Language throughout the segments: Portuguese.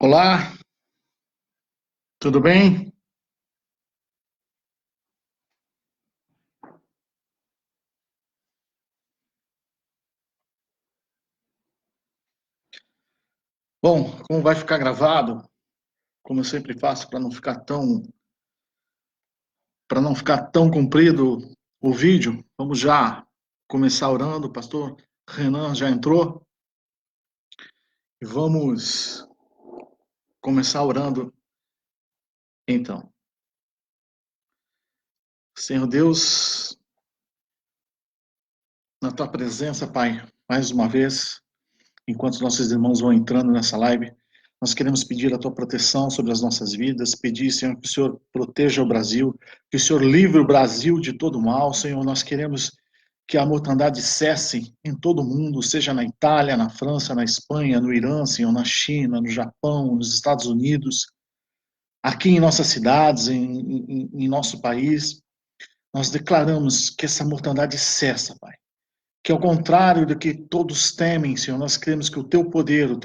Olá, tudo bem? Bom, como vai ficar gravado, como eu sempre faço para não ficar tão comprido o vídeo, vamos já começar orando. O pastor Renan já entrou e vamos começar orando então. Senhor Deus, na tua presença, Pai, mais uma vez, enquanto nossos irmãos vão entrando nessa live, nós queremos pedir a tua proteção sobre as nossas vidas, pedir, Senhor, que o Senhor proteja o Brasil, que o Senhor livre o Brasil de todo mal, Senhor. Nós queremos que a mortandade cesse em todo o mundo, seja na Itália, na França, na Espanha, no Irã, Senhor, na China, no Japão, nos Estados Unidos, aqui em nossas cidades, em nosso país. Nós declaramos que essa mortandade cessa, Pai, que ao contrário do que todos temem, Senhor, nós cremos que o teu poder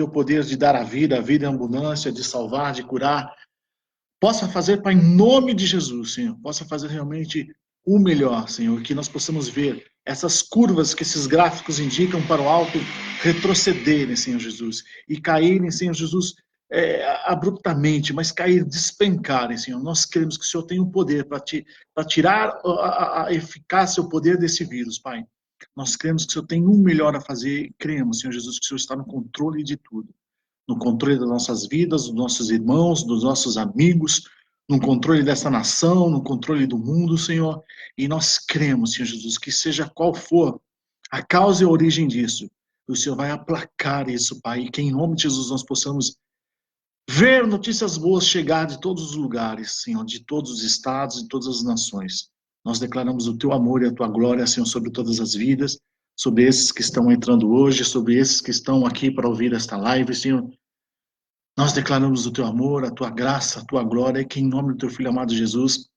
de dar a vida em abundância, de salvar, de curar, possa fazer, Pai, em nome de Jesus, Senhor, possa fazer realmente o melhor, Senhor, que nós possamos ver essas curvas que esses gráficos indicam para o alto retrocederem, Senhor Jesus, e caírem, Senhor Jesus, abruptamente, mas cair, despencarem, Senhor. Nós queremos que o Senhor tenha o poder para tirar a eficácia, o poder desse vírus, Pai. Nós cremos que o Senhor tem o melhor a fazer e cremos, Senhor Jesus, que o Senhor está no controle de tudo. No controle das nossas vidas, dos nossos irmãos, dos nossos amigos, no controle dessa nação, no controle do mundo, Senhor. E nós cremos, Senhor Jesus, que seja qual for a causa e a origem disso, o Senhor vai aplacar isso, Pai, e que em nome de Jesus nós possamos ver notícias boas chegar de todos os lugares, Senhor, de todos os estados, de todas as nações. Nós declaramos o teu amor e a tua glória, Senhor, sobre todas as vidas, sobre esses que estão entrando hoje, sobre esses que estão aqui para ouvir esta live, Senhor. Nós declaramos o teu amor, a tua graça, a tua glória, e que em nome do teu Filho amado Jesus,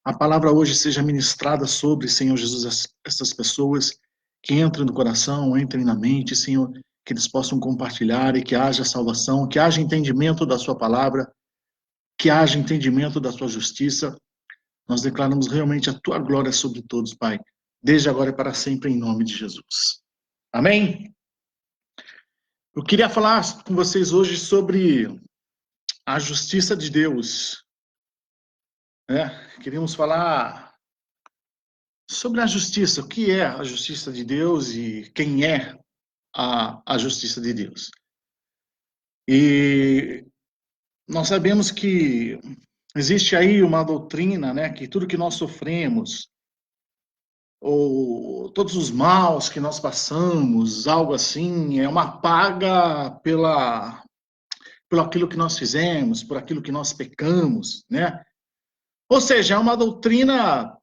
a palavra hoje seja ministrada sobre, Senhor Jesus, essas pessoas que entrem no coração, entrem na mente, Senhor, que eles possam compartilhar e que haja salvação, que haja entendimento da sua palavra, que haja entendimento da sua justiça. Nós declaramos realmente a tua glória sobre todos, Pai, desde agora e para sempre, em nome de Jesus. Amém? Eu queria falar com vocês hoje sobre a justiça de Deus. Queríamos falar sobre a justiça, o que é a justiça de Deus e quem é a justiça de Deus. E nós sabemos que existe aí uma doutrina, que tudo que nós sofremos, ou todos os maus que nós passamos, algo assim, é uma paga por aquilo que nós fizemos, por aquilo que nós pecamos, né? Ou seja, é uma doutrina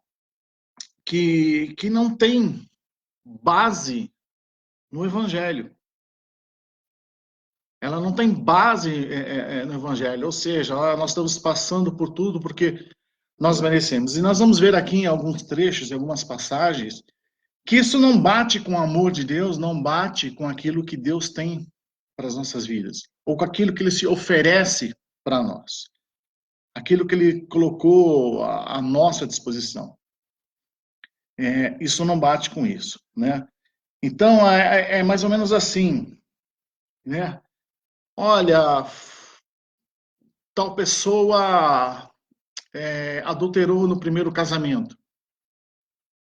que não tem base no Evangelho. Ela não tem base no Evangelho, ou seja, nós estamos passando por tudo porque nós merecemos. E nós vamos ver aqui em alguns trechos, em algumas passagens, que isso não bate com o amor de Deus, não bate com aquilo que Deus tem para as nossas vidas, ou com aquilo que Ele se oferece para nós, aquilo que Ele colocou à nossa disposição. Isso não bate com isso, né? Então, é mais ou menos assim, né? Olha, tal pessoa adulterou no primeiro casamento.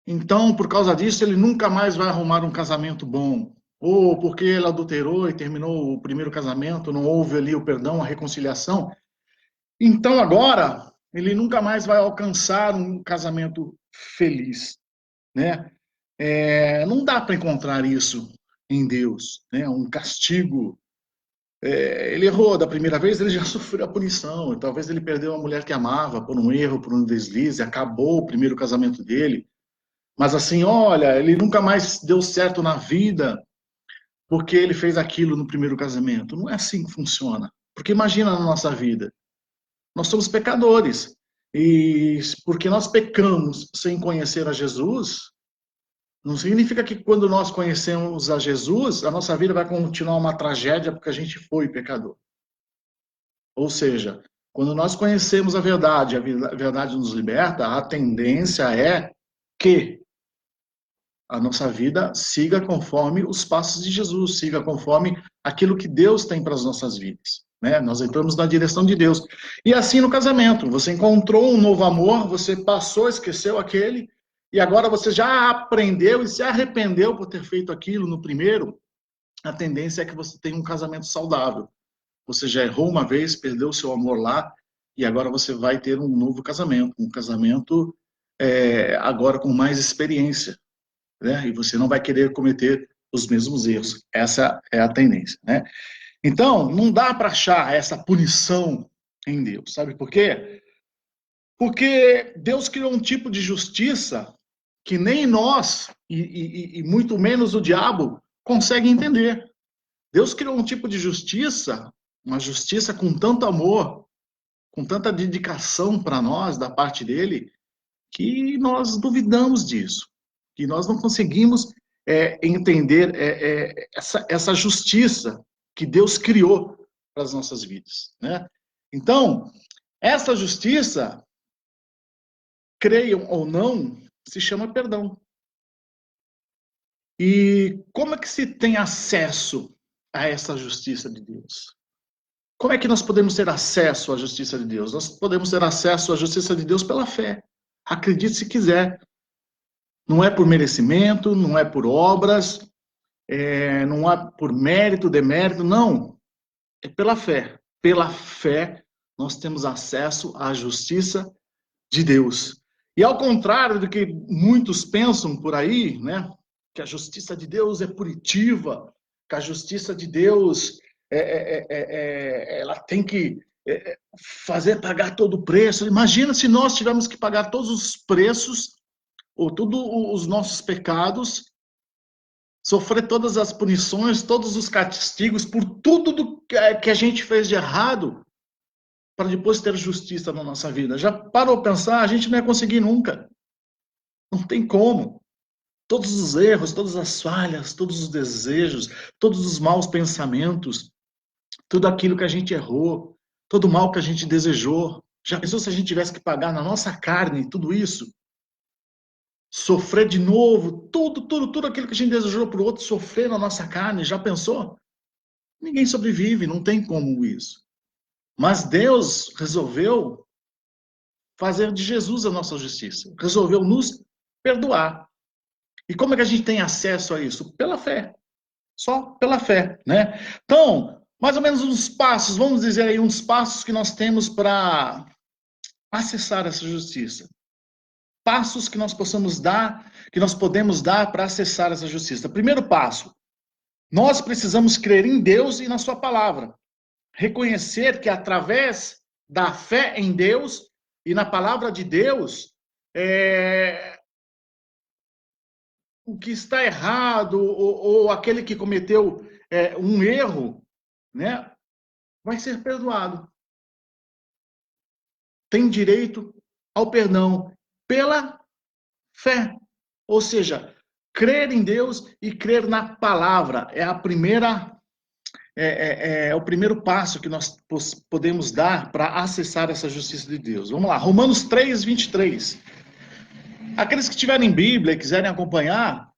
Então, por causa disso, ele nunca mais vai arrumar um casamento bom. Ou porque ele adulterou e terminou o primeiro casamento, não houve ali o perdão, a reconciliação. Então, agora, ele nunca mais vai alcançar um casamento feliz, né? Não dá para encontrar isso em Deus, né? Um castigo. Ele errou da primeira vez, ele já sofreu a punição. Talvez ele perdeu a mulher que amava por um erro, por um deslize, acabou o primeiro casamento dele. Mas assim, olha, ele nunca mais deu certo na vida porque ele fez aquilo no primeiro casamento. Não é assim que funciona. Porque imagina na nossa vida, nós somos pecadores. E porque nós pecamos sem conhecer a Jesus, não significa que quando nós conhecemos a Jesus, a nossa vida vai continuar uma tragédia porque a gente foi pecador. Ou seja, quando nós conhecemos a verdade nos liberta, a tendência é que a nossa vida siga conforme os passos de Jesus, siga conforme aquilo que Deus tem para as nossas vidas. Né? Nós entramos na direção de Deus. E assim no casamento, você encontrou um novo amor, você passou, esqueceu aquele, e agora você já aprendeu e se arrependeu por ter feito aquilo no primeiro, a tendência é que você tenha um casamento saudável. Você já errou uma vez, perdeu o seu amor lá, e agora você vai ter um novo casamento, um casamento agora com mais experiência, né? E você não vai querer cometer os mesmos erros. Essa é a tendência, né? Então, não dá para achar essa punição em Deus, sabe por quê? Porque Deus criou um tipo de justiça que nem nós, e muito menos o diabo, consegue entender. Deus criou um tipo de justiça, uma justiça com tanto amor, com tanta dedicação para nós, da parte dele, que nós duvidamos disso, que nós não conseguimos entender essa justiça que Deus criou para as nossas vidas, né? Então, essa justiça, creiam ou não, se chama perdão. E como é que se tem acesso a essa justiça de Deus? Como é que nós podemos ter acesso à justiça de Deus? Nós podemos ter acesso à justiça de Deus pela fé. Acredite se quiser. Não é por merecimento, não é por obras, não é por mérito, demérito, não. É pela fé. Pela fé, nós temos acesso à justiça de Deus. E ao contrário do que muitos pensam por aí, né, que a justiça de Deus é punitiva, que a justiça de Deus ela tem que fazer pagar todo o preço. Imagina se nós tivermos que pagar todos os preços, ou todos os nossos pecados, sofrer todas as punições, todos os castigos por tudo que a gente fez de errado, para depois ter justiça na nossa vida. Já parou para pensar? A gente não ia conseguir nunca. Não tem como. Todos os erros, todas as falhas, todos os desejos, todos os maus pensamentos, tudo aquilo que a gente errou, todo o mal que a gente desejou. Já pensou se a gente tivesse que pagar na nossa carne tudo isso? Sofrer de novo, tudo aquilo que a gente desejou para o outro, sofrer na nossa carne, já pensou? Ninguém sobrevive, não tem como isso. Mas Deus resolveu fazer de Jesus a nossa justiça. Resolveu nos perdoar. E como é que a gente tem acesso a isso? Pela fé. Só pela fé, né? Então, mais ou menos uns passos, vamos dizer aí, uns passos que nós temos para acessar essa justiça. Passos que nós possamos dar, que nós podemos dar para acessar essa justiça. Primeiro passo, nós precisamos crer em Deus e na sua palavra. Reconhecer que através da fé em Deus e na palavra de Deus, o que está errado, ou aquele que cometeu um erro, né, vai ser perdoado. Tem direito ao perdão pela fé. Ou seja, crer em Deus e crer na palavra é a primeira o primeiro passo que nós podemos dar para acessar essa justiça de Deus. Vamos lá, Romanos 3, 23. Aqueles que tiverem Bíblia e quiserem acompanhar,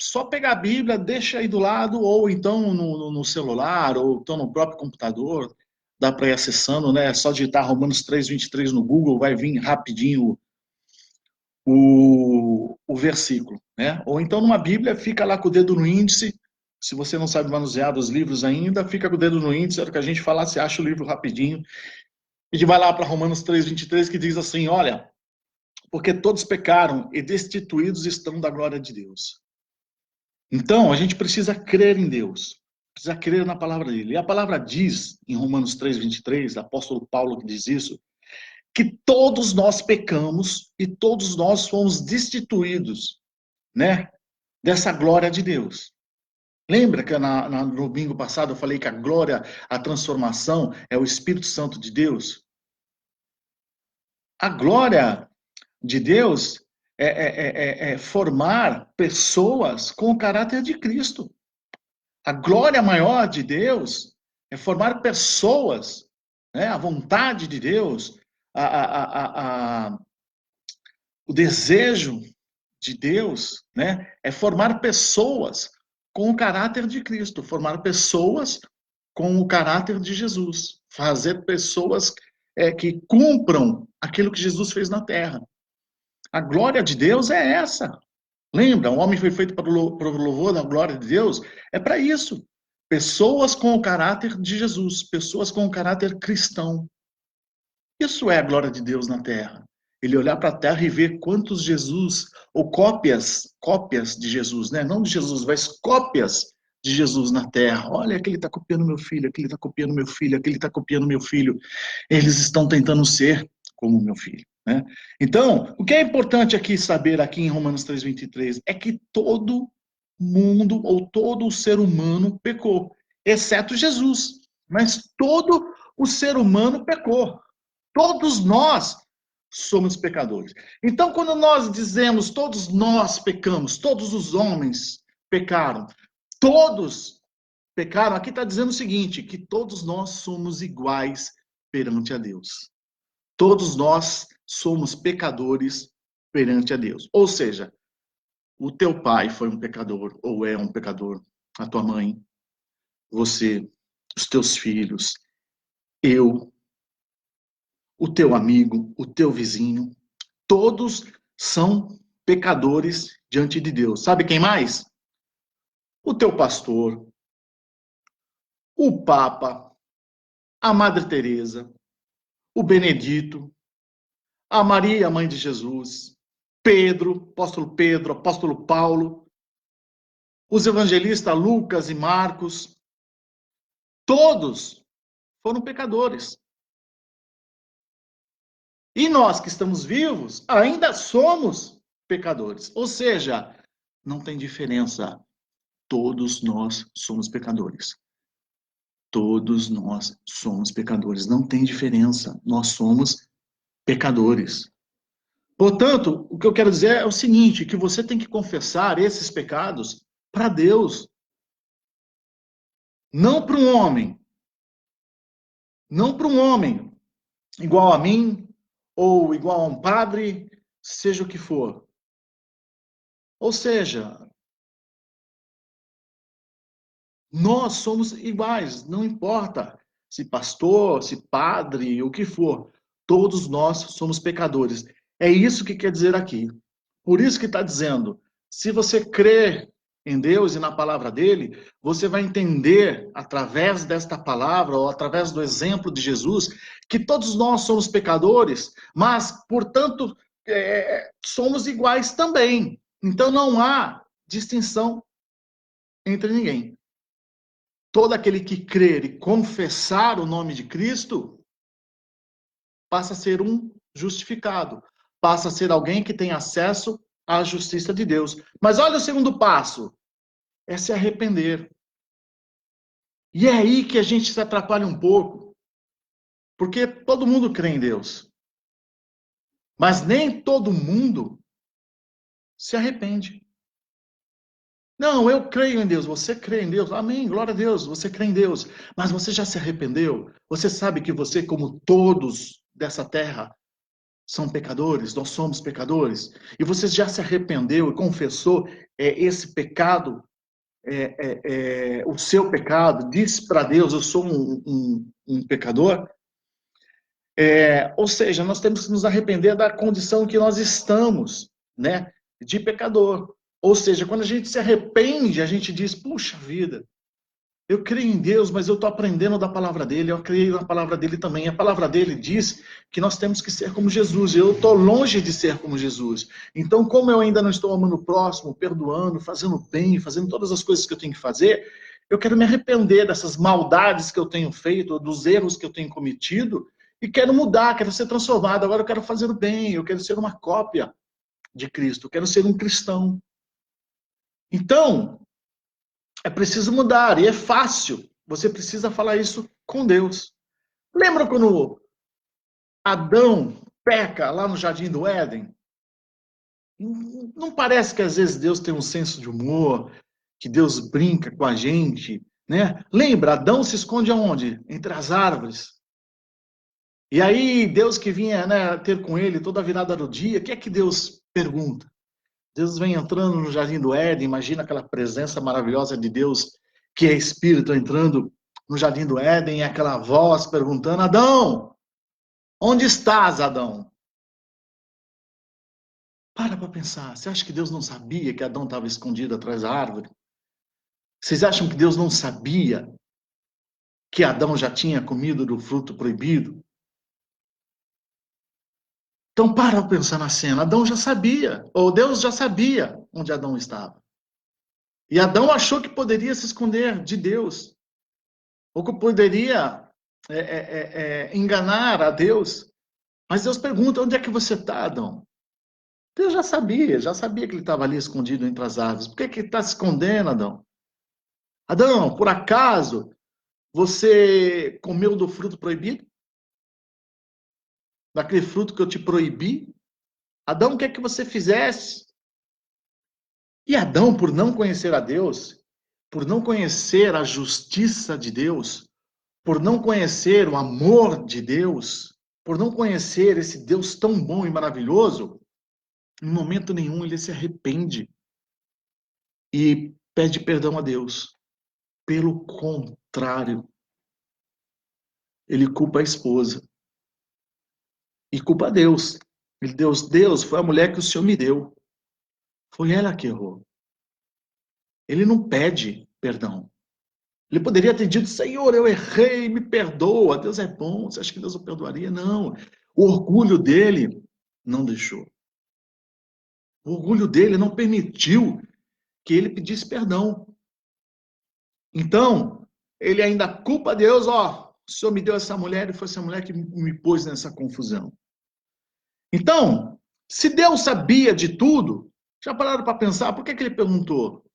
só pegar a Bíblia, deixa aí do lado, ou então no celular, ou então no próprio computador, dá para ir acessando, né? É só digitar Romanos 3, 23 no Google, vai vir rapidinho o versículo, né? Ou então numa Bíblia, fica lá com o dedo no índice. Se você não sabe manusear dos livros ainda, fica com o dedo no índice, a hora que a gente falar, você acha o livro rapidinho. E vai lá para Romanos 3, 23, que diz assim, olha, porque todos pecaram e destituídos estão da glória de Deus. Então, a gente precisa crer em Deus, precisa crer na palavra dele. E a palavra diz, em Romanos 3, 23, apóstolo Paulo que diz isso, que todos nós pecamos e todos nós fomos destituídos, né, dessa glória de Deus. Lembra que no domingo passado eu falei que a glória, a transformação é o Espírito Santo de Deus? A glória de Deus é formar pessoas com o caráter de Cristo. A glória maior de Deus é formar pessoas né? A vontade de Deus, o desejo de Deus, né, é formar pessoas com o caráter de Cristo, formar pessoas com o caráter de Jesus, fazer pessoas que cumpram aquilo que Jesus fez na terra. A glória de Deus é essa. Lembra, o homem foi feito para o louvor da glória de Deus? É para isso. Pessoas com o caráter de Jesus, pessoas com o caráter cristão. Isso é a glória de Deus na terra. Ele olhar para a terra e ver quantos Jesus, ou cópias de Jesus, né? Não de Jesus, mas cópias de Jesus na terra. Olha, aquele está copiando meu filho, aquele está copiando meu filho, aquele está copiando meu filho. Eles estão tentando ser como meu filho, né? Então, o que é importante aqui saber, aqui em Romanos 3:23, é que todo mundo, ou todo o ser humano pecou, exceto Jesus. Mas todo o ser humano pecou. Todos nós somos pecadores. Então, quando nós dizemos todos nós pecamos, todos os homens pecaram, todos pecaram, aqui está dizendo o seguinte, que todos nós somos iguais perante a Deus. Todos nós somos pecadores perante a Deus. Ou seja, o teu pai foi um pecador, ou é um pecador, a tua mãe, você, os teus filhos, eu, o teu amigo, o teu vizinho, todos são pecadores diante de Deus. Sabe quem mais? O teu pastor, o Papa, a Madre Teresa, o Benedito, a Maria, mãe de Jesus, Pedro, apóstolo Paulo, os evangelistas Lucas e Marcos, todos foram pecadores. E nós que estamos vivos ainda somos pecadores. Ou seja, não tem diferença. Todos nós somos pecadores. Todos nós somos pecadores. Não tem diferença. Nós somos pecadores. Portanto, o que eu quero dizer é o seguinte, que você tem que confessar esses pecados para Deus. Não para um homem. Não para um homem igual a mim, ou igual a um padre, seja o que for. Ou seja, nós somos iguais, não importa se pastor, se padre, o que for. Todos nós somos pecadores. É isso que quer dizer aqui. Por isso que está dizendo, se você crer em Deus e na palavra dele, você vai entender, através desta palavra, ou através do exemplo de Jesus, que todos nós somos pecadores, mas, portanto, somos iguais também. Então não há distinção entre ninguém. Todo aquele que crer e confessar o nome de Cristo passa a ser um justificado, passa a ser alguém que tem acesso à justiça de Deus. Mas olha o segundo passo, é se arrepender. E é aí que a gente se atrapalha um pouco, porque todo mundo crê em Deus, mas nem todo mundo se arrepende. Não, eu creio em Deus, você crê em Deus, amém, glória a Deus, você crê em Deus, mas você já se arrependeu? Você sabe que você, como todos dessa terra, são pecadores, nós somos pecadores, e você já se arrependeu e confessou esse pecado, o seu pecado, disse para Deus, eu sou um pecador? Ou seja, nós temos que nos arrepender da condição que nós estamos, né, de pecador. Ou seja, quando a gente se arrepende, a gente diz, puxa vida, eu creio em Deus, mas eu estou aprendendo da palavra dele, eu creio na palavra dele também. A palavra dele diz que nós temos que ser como Jesus, e eu estou longe de ser como Jesus. Então, como eu ainda não estou amando o próximo, perdoando, fazendo bem, fazendo todas as coisas que eu tenho que fazer, eu quero me arrepender dessas maldades que eu tenho feito, dos erros que eu tenho cometido, e quero mudar, quero ser transformado. Agora eu quero fazer o bem, eu quero ser uma cópia de Cristo, eu quero ser um cristão. Então, é preciso mudar, e é fácil. Você precisa falar isso com Deus. Lembra quando Adão peca lá no Jardim do Éden? Não parece que às vezes Deus tem um senso de humor, que Deus brinca com a gente, né? Lembra, Adão se esconde aonde? Entre as árvores. E aí, Deus que vinha, né, ter com ele toda a virada do dia, o que é que Deus pergunta? Deus vem entrando no Jardim do Éden, imagina aquela presença maravilhosa de Deus, que é Espírito, entrando no Jardim do Éden, e aquela voz perguntando: Adão, onde estás, Adão? Para pensar, você acha que Deus não sabia que Adão estava escondido atrás da árvore? Vocês acham que Deus não sabia que Adão já tinha comido do fruto proibido? Então para pensar na cena, Adão já sabia, ou Deus já sabia onde Adão estava. E Adão achou que poderia se esconder de Deus, ou que poderia enganar a Deus. Mas Deus pergunta: onde é que você está, Adão? Deus já sabia que ele estava ali escondido entre as árvores. Por que que ele está se escondendo, Adão? Adão, por acaso você comeu do fruto proibido? Daquele fruto que eu te proibi? Adão, o que é que você fizesse? E Adão, por não conhecer a Deus, por não conhecer a justiça de Deus, por não conhecer o amor de Deus, por não conhecer esse Deus tão bom e maravilhoso, em momento nenhum ele se arrepende e pede perdão a Deus. Pelo contrário, ele culpa a esposa e culpa a Deus. Deus, foi a mulher que o Senhor me deu. Foi ela que errou. Ele não pede perdão. Ele poderia ter dito: Senhor, eu errei, me perdoa. Deus é bom. Você acha que Deus o perdoaria? Não. O orgulho dele não deixou. O orgulho dele não permitiu que ele pedisse perdão. Então, ele ainda culpa Deus: ó, o Senhor me deu essa mulher e foi essa mulher que me pôs nessa confusão. Então, se Deus sabia de tudo, já pararam para pensar, por que que ele perguntou?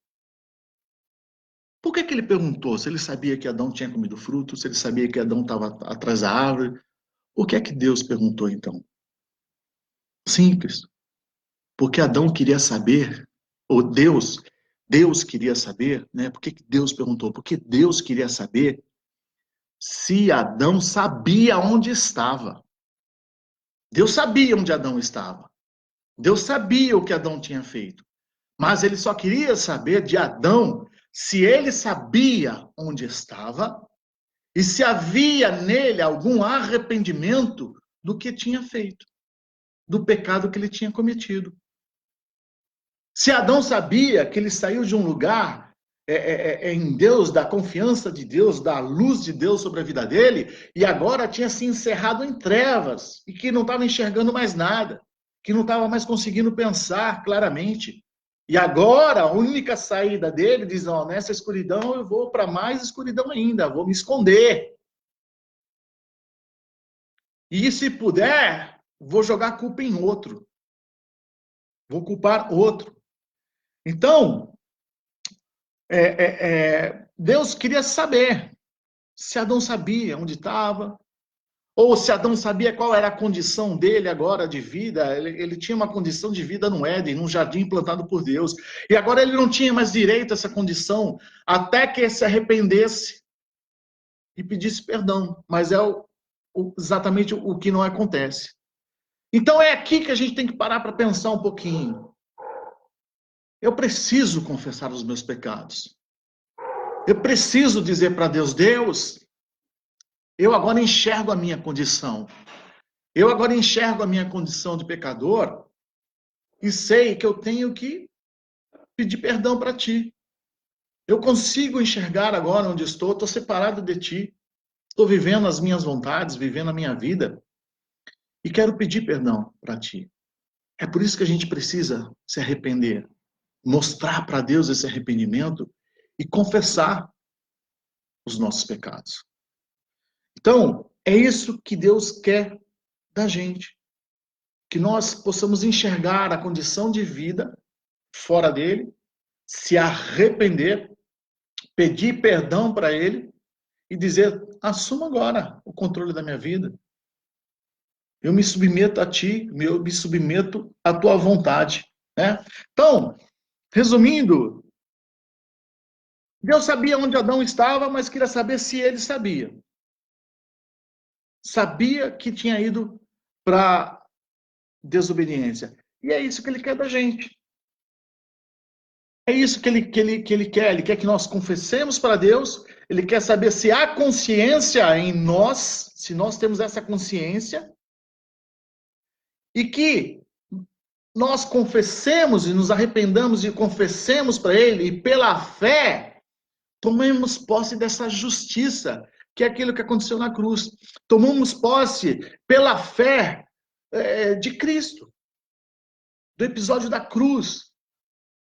Por que que ele perguntou se ele sabia que Adão tinha comido fruto, se ele sabia que Adão estava atrás da árvore? O que é que Deus perguntou então? Simples. Porque Adão queria saber, ou Deus queria saber, né? Por que que Deus perguntou? Porque Deus queria saber se Adão sabia onde estava. Deus sabia onde Adão estava. Deus sabia o que Adão tinha feito. Mas ele só queria saber de Adão se ele sabia onde estava e se havia nele algum arrependimento do que tinha feito, do pecado que ele tinha cometido. Se Adão sabia que ele saiu de um lugar em Deus, da confiança de Deus, da luz de Deus sobre a vida dele, e agora tinha se encerrado em trevas, e que não estava enxergando mais nada, que não estava mais conseguindo pensar claramente. E agora, a única saída dele diz: ó, nessa escuridão eu vou para mais escuridão ainda, vou me esconder. E se puder, vou jogar a culpa em outro. Vou culpar outro. Então, Deus queria saber se Adão sabia onde estava, ou se Adão sabia qual era a condição dele agora de vida. Ele tinha uma condição de vida no Éden, num jardim plantado por Deus. E agora ele não tinha mais direito a essa condição, até que se arrependesse e pedisse perdão. Mas é exatamente o que não acontece. Então é aqui que a gente tem que parar para pensar um pouquinho. Eu preciso confessar os meus pecados. Eu preciso dizer para Deus: Deus, eu agora enxergo a minha condição. Eu agora enxergo a minha condição de pecador e sei que eu tenho que pedir perdão para ti. Eu consigo enxergar agora onde estou separado de ti, estou vivendo as minhas vontades, vivendo a minha vida e quero pedir perdão para ti. É por isso que a gente precisa se arrepender, mostrar para Deus esse arrependimento e confessar os nossos pecados. Então, é isso que Deus quer da gente. Que nós possamos enxergar a condição de vida fora dele, se arrepender, pedir perdão para ele e dizer: assuma agora o controle da minha vida. Eu me submeto a ti, eu me submeto à tua vontade. Né? Então, resumindo, Deus sabia onde Adão estava, mas queria saber se ele sabia. sabia que tinha ido para desobediência. E é isso que ele quer da gente. É isso que ele quer. Ele quer que nós confessemos para Deus. Ele quer saber se há consciência em nós, se nós temos essa consciência, e que nós confessemos e nos arrependamos e confessemos para Ele, e pela fé tomemos posse dessa justiça, que é aquilo que aconteceu na cruz. Tomamos posse pela fé de Cristo, do episódio da cruz,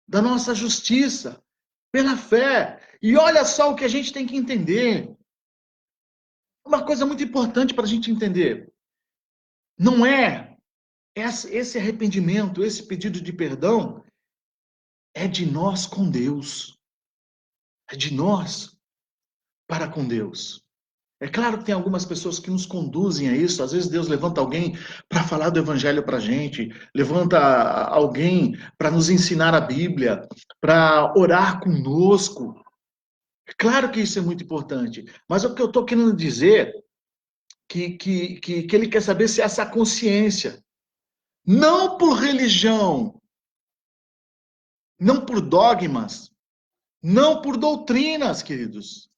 da nossa justiça, pela fé. E olha só o que a gente tem que entender. Uma coisa muito importante para a gente entender. Não é esse arrependimento, esse pedido de perdão, é de nós com Deus. É de nós para com Deus. É claro que tem algumas pessoas que nos conduzem a isso. Às vezes Deus levanta alguém para falar do evangelho para a gente, levanta alguém para nos ensinar a Bíblia, para orar conosco. É claro que isso é muito importante. Mas o que eu estou querendo dizer que ele quer saber se essa consciência, não por religião, não por dogmas, não por doutrinas, queridos,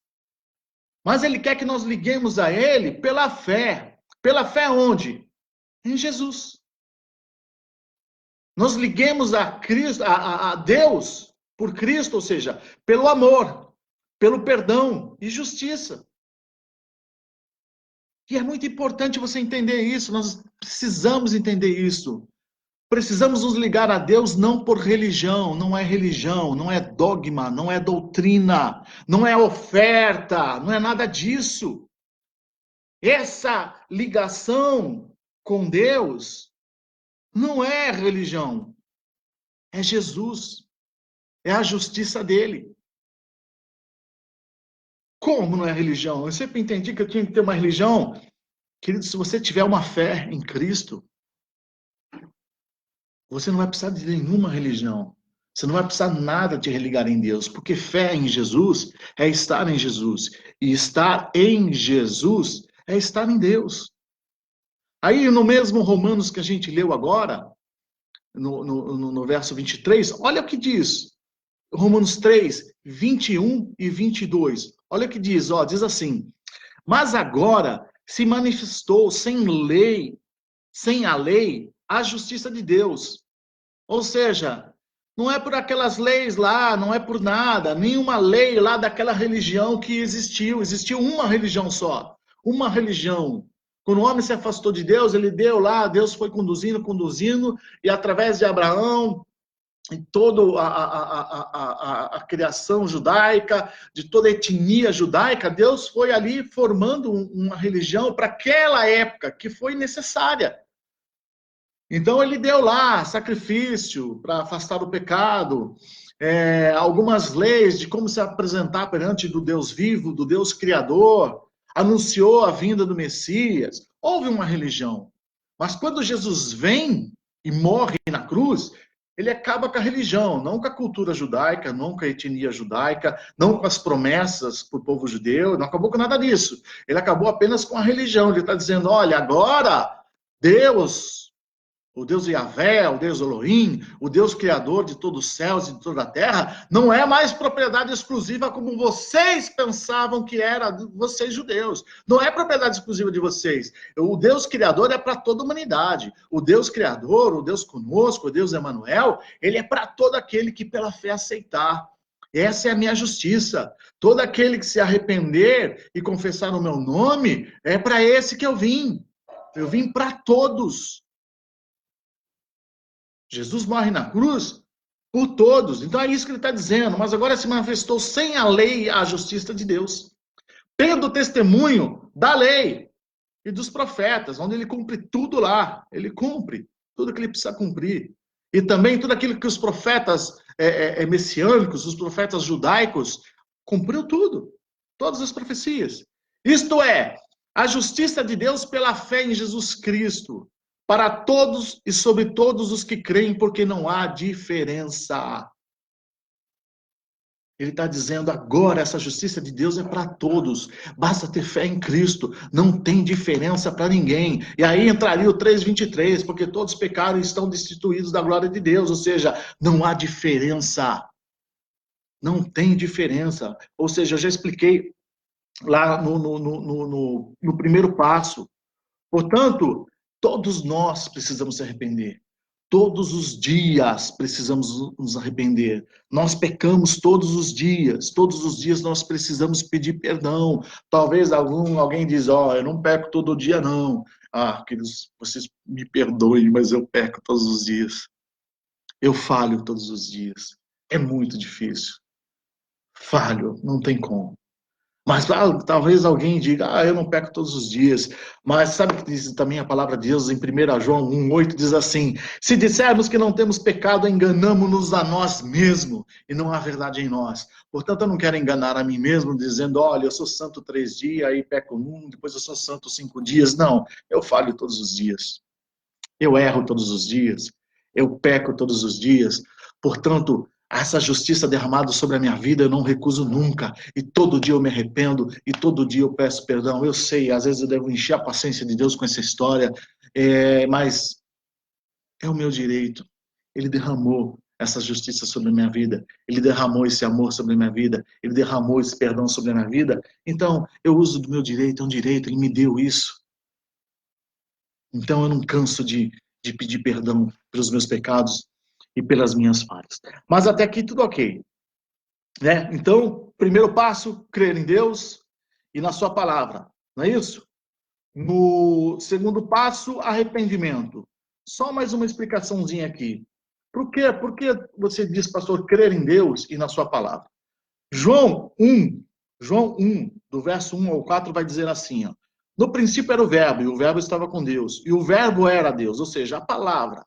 mas ele quer que nós liguemos a ele pela fé. Pela fé onde? Em Jesus. Nós liguemos a Cristo, a Deus por Cristo, ou seja, pelo amor, pelo perdão e justiça. E é muito importante você entender isso, nós precisamos entender isso. Precisamos nos ligar a Deus não por religião, não é dogma, não é doutrina, não é oferta, não é nada disso. Essa ligação com Deus não é religião, é Jesus, é a justiça dele. Como não é religião? Eu sempre entendi que eu tinha que ter uma religião. Querido, se você tiver uma fé em Cristo, você não vai precisar de nenhuma religião. Você não vai precisar nada de religar em Deus, porque fé em Jesus é estar em Jesus. E estar em Jesus é estar em Deus. Aí, no mesmo Romanos que a gente leu agora, no verso 23, olha o que diz. Romanos 3, 21 e 22. Olha o que diz, ó, diz assim: mas agora se manifestou sem a lei, a justiça de Deus. Ou seja, não é por aquelas leis lá, não é por nada, nenhuma lei lá daquela religião que existiu. Existiu uma religião só, uma religião. Quando o homem se afastou de Deus, ele deu lá, Deus foi conduzindo, e através de Abraão, em toda a criação judaica, de toda a etnia judaica, Deus foi ali formando uma religião para aquela época que foi necessária. Então ele deu lá sacrifício para afastar o pecado, algumas leis de como se apresentar perante do Deus vivo, do Deus criador, anunciou a vinda do Messias. Houve uma religião. Mas quando Jesus vem e morre na cruz, ele acaba com a religião, não com a cultura judaica, não com a etnia judaica, não com as promessas para o povo judeu, não acabou com nada disso. Ele acabou apenas com a religião. Ele está dizendo, olha, agora Deus, o Deus Yahvé, o Deus Elohim, o Deus criador de todos os céus e de toda a terra, não é mais propriedade exclusiva como vocês pensavam que era, vocês judeus. Não é propriedade exclusiva de vocês. O Deus criador é para toda a humanidade. O Deus criador, o Deus conosco, o Deus Emanuel, ele é para todo aquele que pela fé aceitar. Essa é a minha justiça. Todo aquele que se arrepender e confessar o meu nome, é para esse que eu vim. Eu vim para todos. Jesus morre na cruz por todos. Então é isso que ele está dizendo. Mas agora se manifestou sem a lei a justiça de Deus. Tendo testemunho da lei e dos profetas, onde ele cumpre tudo lá. Ele cumpre tudo que ele precisa cumprir. E também tudo aquilo que os profetas messiânicos, os profetas judaicos, cumpriu tudo. Todas as profecias. Isto é, a justiça de Deus pela fé em Jesus Cristo. Para todos e sobre todos os que creem, porque não há diferença. Ele está dizendo agora, essa justiça de Deus é para todos. Basta ter fé em Cristo. Não tem diferença para ninguém. E aí entraria o 3:23, porque todos pecaram e estão destituídos da glória de Deus. Ou seja, não há diferença. Não tem diferença. Ou seja, eu já expliquei lá no primeiro passo. Portanto, todos nós precisamos se arrepender. Todos os dias precisamos nos arrepender. Nós pecamos todos os dias. Todos os dias nós precisamos pedir perdão. Talvez alguém diz, eu não peco todo dia, não. Queridos, vocês me perdoem, mas eu peco todos os dias. Eu falho todos os dias. É muito difícil. Falho, não tem como. Mas talvez alguém diga, eu não peco todos os dias. Mas sabe o que diz também a palavra de Deus em 1 João 1,8? Diz assim, se dissermos que não temos pecado, enganamo-nos a nós mesmos, e não há verdade em nós. Portanto, eu não quero enganar a mim mesmo, dizendo, olha, eu sou santo 3 dias, aí peco 1, depois eu sou santo 5 dias. Não, eu falho todos os dias. Eu erro todos os dias. Eu peco todos os dias. Portanto, essa justiça derramada sobre a minha vida eu não recuso nunca. E todo dia eu me arrependo, e todo dia eu peço perdão. Eu sei, às vezes eu devo encher a paciência de Deus com essa história, mas é o meu direito. Ele derramou essa justiça sobre a minha vida. Ele derramou esse amor sobre a minha vida. Ele derramou esse perdão sobre a minha vida. Então, eu uso do meu direito, é um direito, ele me deu isso. Então, eu não canso de pedir perdão pelos meus pecados e pelas minhas falhas. Mas até aqui tudo ok. Né? Então, primeiro passo, crer em Deus e na sua palavra. Não é isso? No segundo passo, arrependimento. Só mais uma explicaçãozinha aqui. Por que você diz, pastor, crer em Deus e na sua palavra? João 1, do verso 1 ao 4, vai dizer assim, ó. No princípio era o verbo, e o verbo estava com Deus, e o verbo era Deus, ou seja, a palavra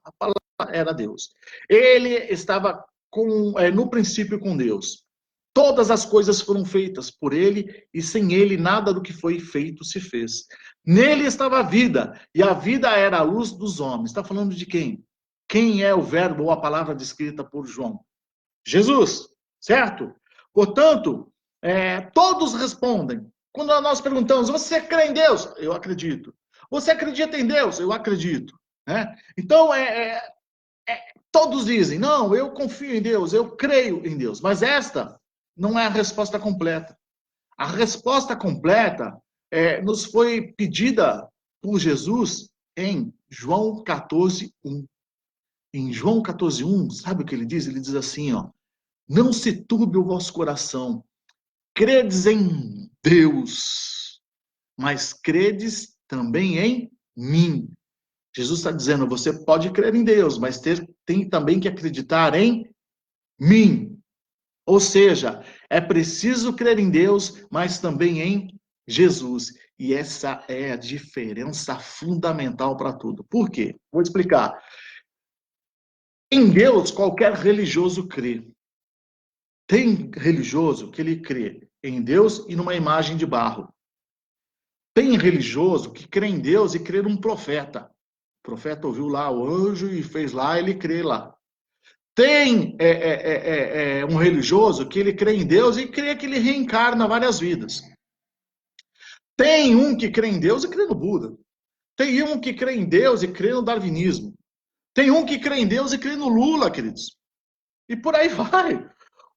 era Deus. Ele estava no princípio com Deus. Todas as coisas foram feitas por ele, e sem ele nada do que foi feito se fez. Nele estava a vida, e a vida era a luz dos homens. Está falando de quem? Quem é o verbo ou a palavra descrita por João? Jesus, certo? Portanto, todos respondem. Quando nós perguntamos, você crê em Deus? Eu acredito. Você acredita em Deus? Eu acredito. Né? Então, todos dizem, não, eu confio em Deus, eu creio em Deus. Mas esta não é a resposta completa. A resposta completa nos foi pedida por Jesus em João 14:1. Em João 14:1, sabe o que ele diz? Ele diz assim, ó, não se turbe o vosso coração, credes em Deus, mas credes também em mim. Jesus está dizendo, você pode crer em Deus, mas tem também que acreditar em mim. Ou seja, é preciso crer em Deus, mas também em Jesus. E essa é a diferença fundamental para tudo. Por quê? Vou explicar. Em Deus, qualquer religioso crê. Tem religioso que ele crê em Deus e numa imagem de barro. Tem religioso que crê em Deus e crê num profeta. O profeta ouviu lá o anjo e fez lá, ele crê lá. Tem um religioso que ele crê em Deus e crê que ele reencarna várias vidas. Tem um que crê em Deus e crê no Buda. Tem um que crê em Deus e crê no darwinismo. Tem um que crê em Deus e crê no Lula, queridos. E por aí vai.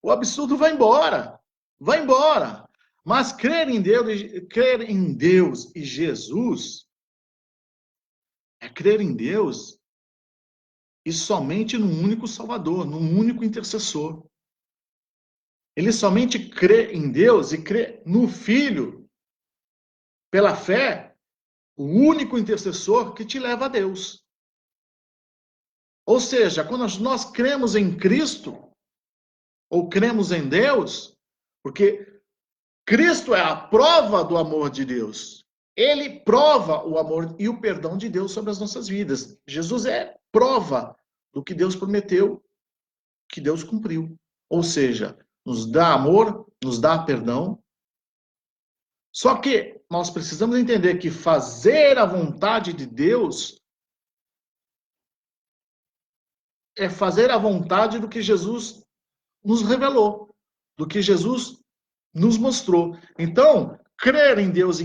O absurdo vai embora. Vai embora. Mas crer em Deus e Jesus é crer em Deus e somente num único Salvador, num único intercessor. Ele somente crê em Deus e crê no Filho, pela fé, o único intercessor que te leva a Deus. Ou seja, quando nós cremos em Cristo, ou cremos em Deus, porque Cristo é a prova do amor de Deus. Ele prova o amor e o perdão de Deus sobre as nossas vidas. Jesus é prova do que Deus prometeu, que Deus cumpriu. Ou seja, nos dá amor, nos dá perdão. Só que nós precisamos entender que fazer a vontade de Deus é fazer a vontade do que Jesus nos revelou. do que Jesus nos mostrou. Então, crer em Deus,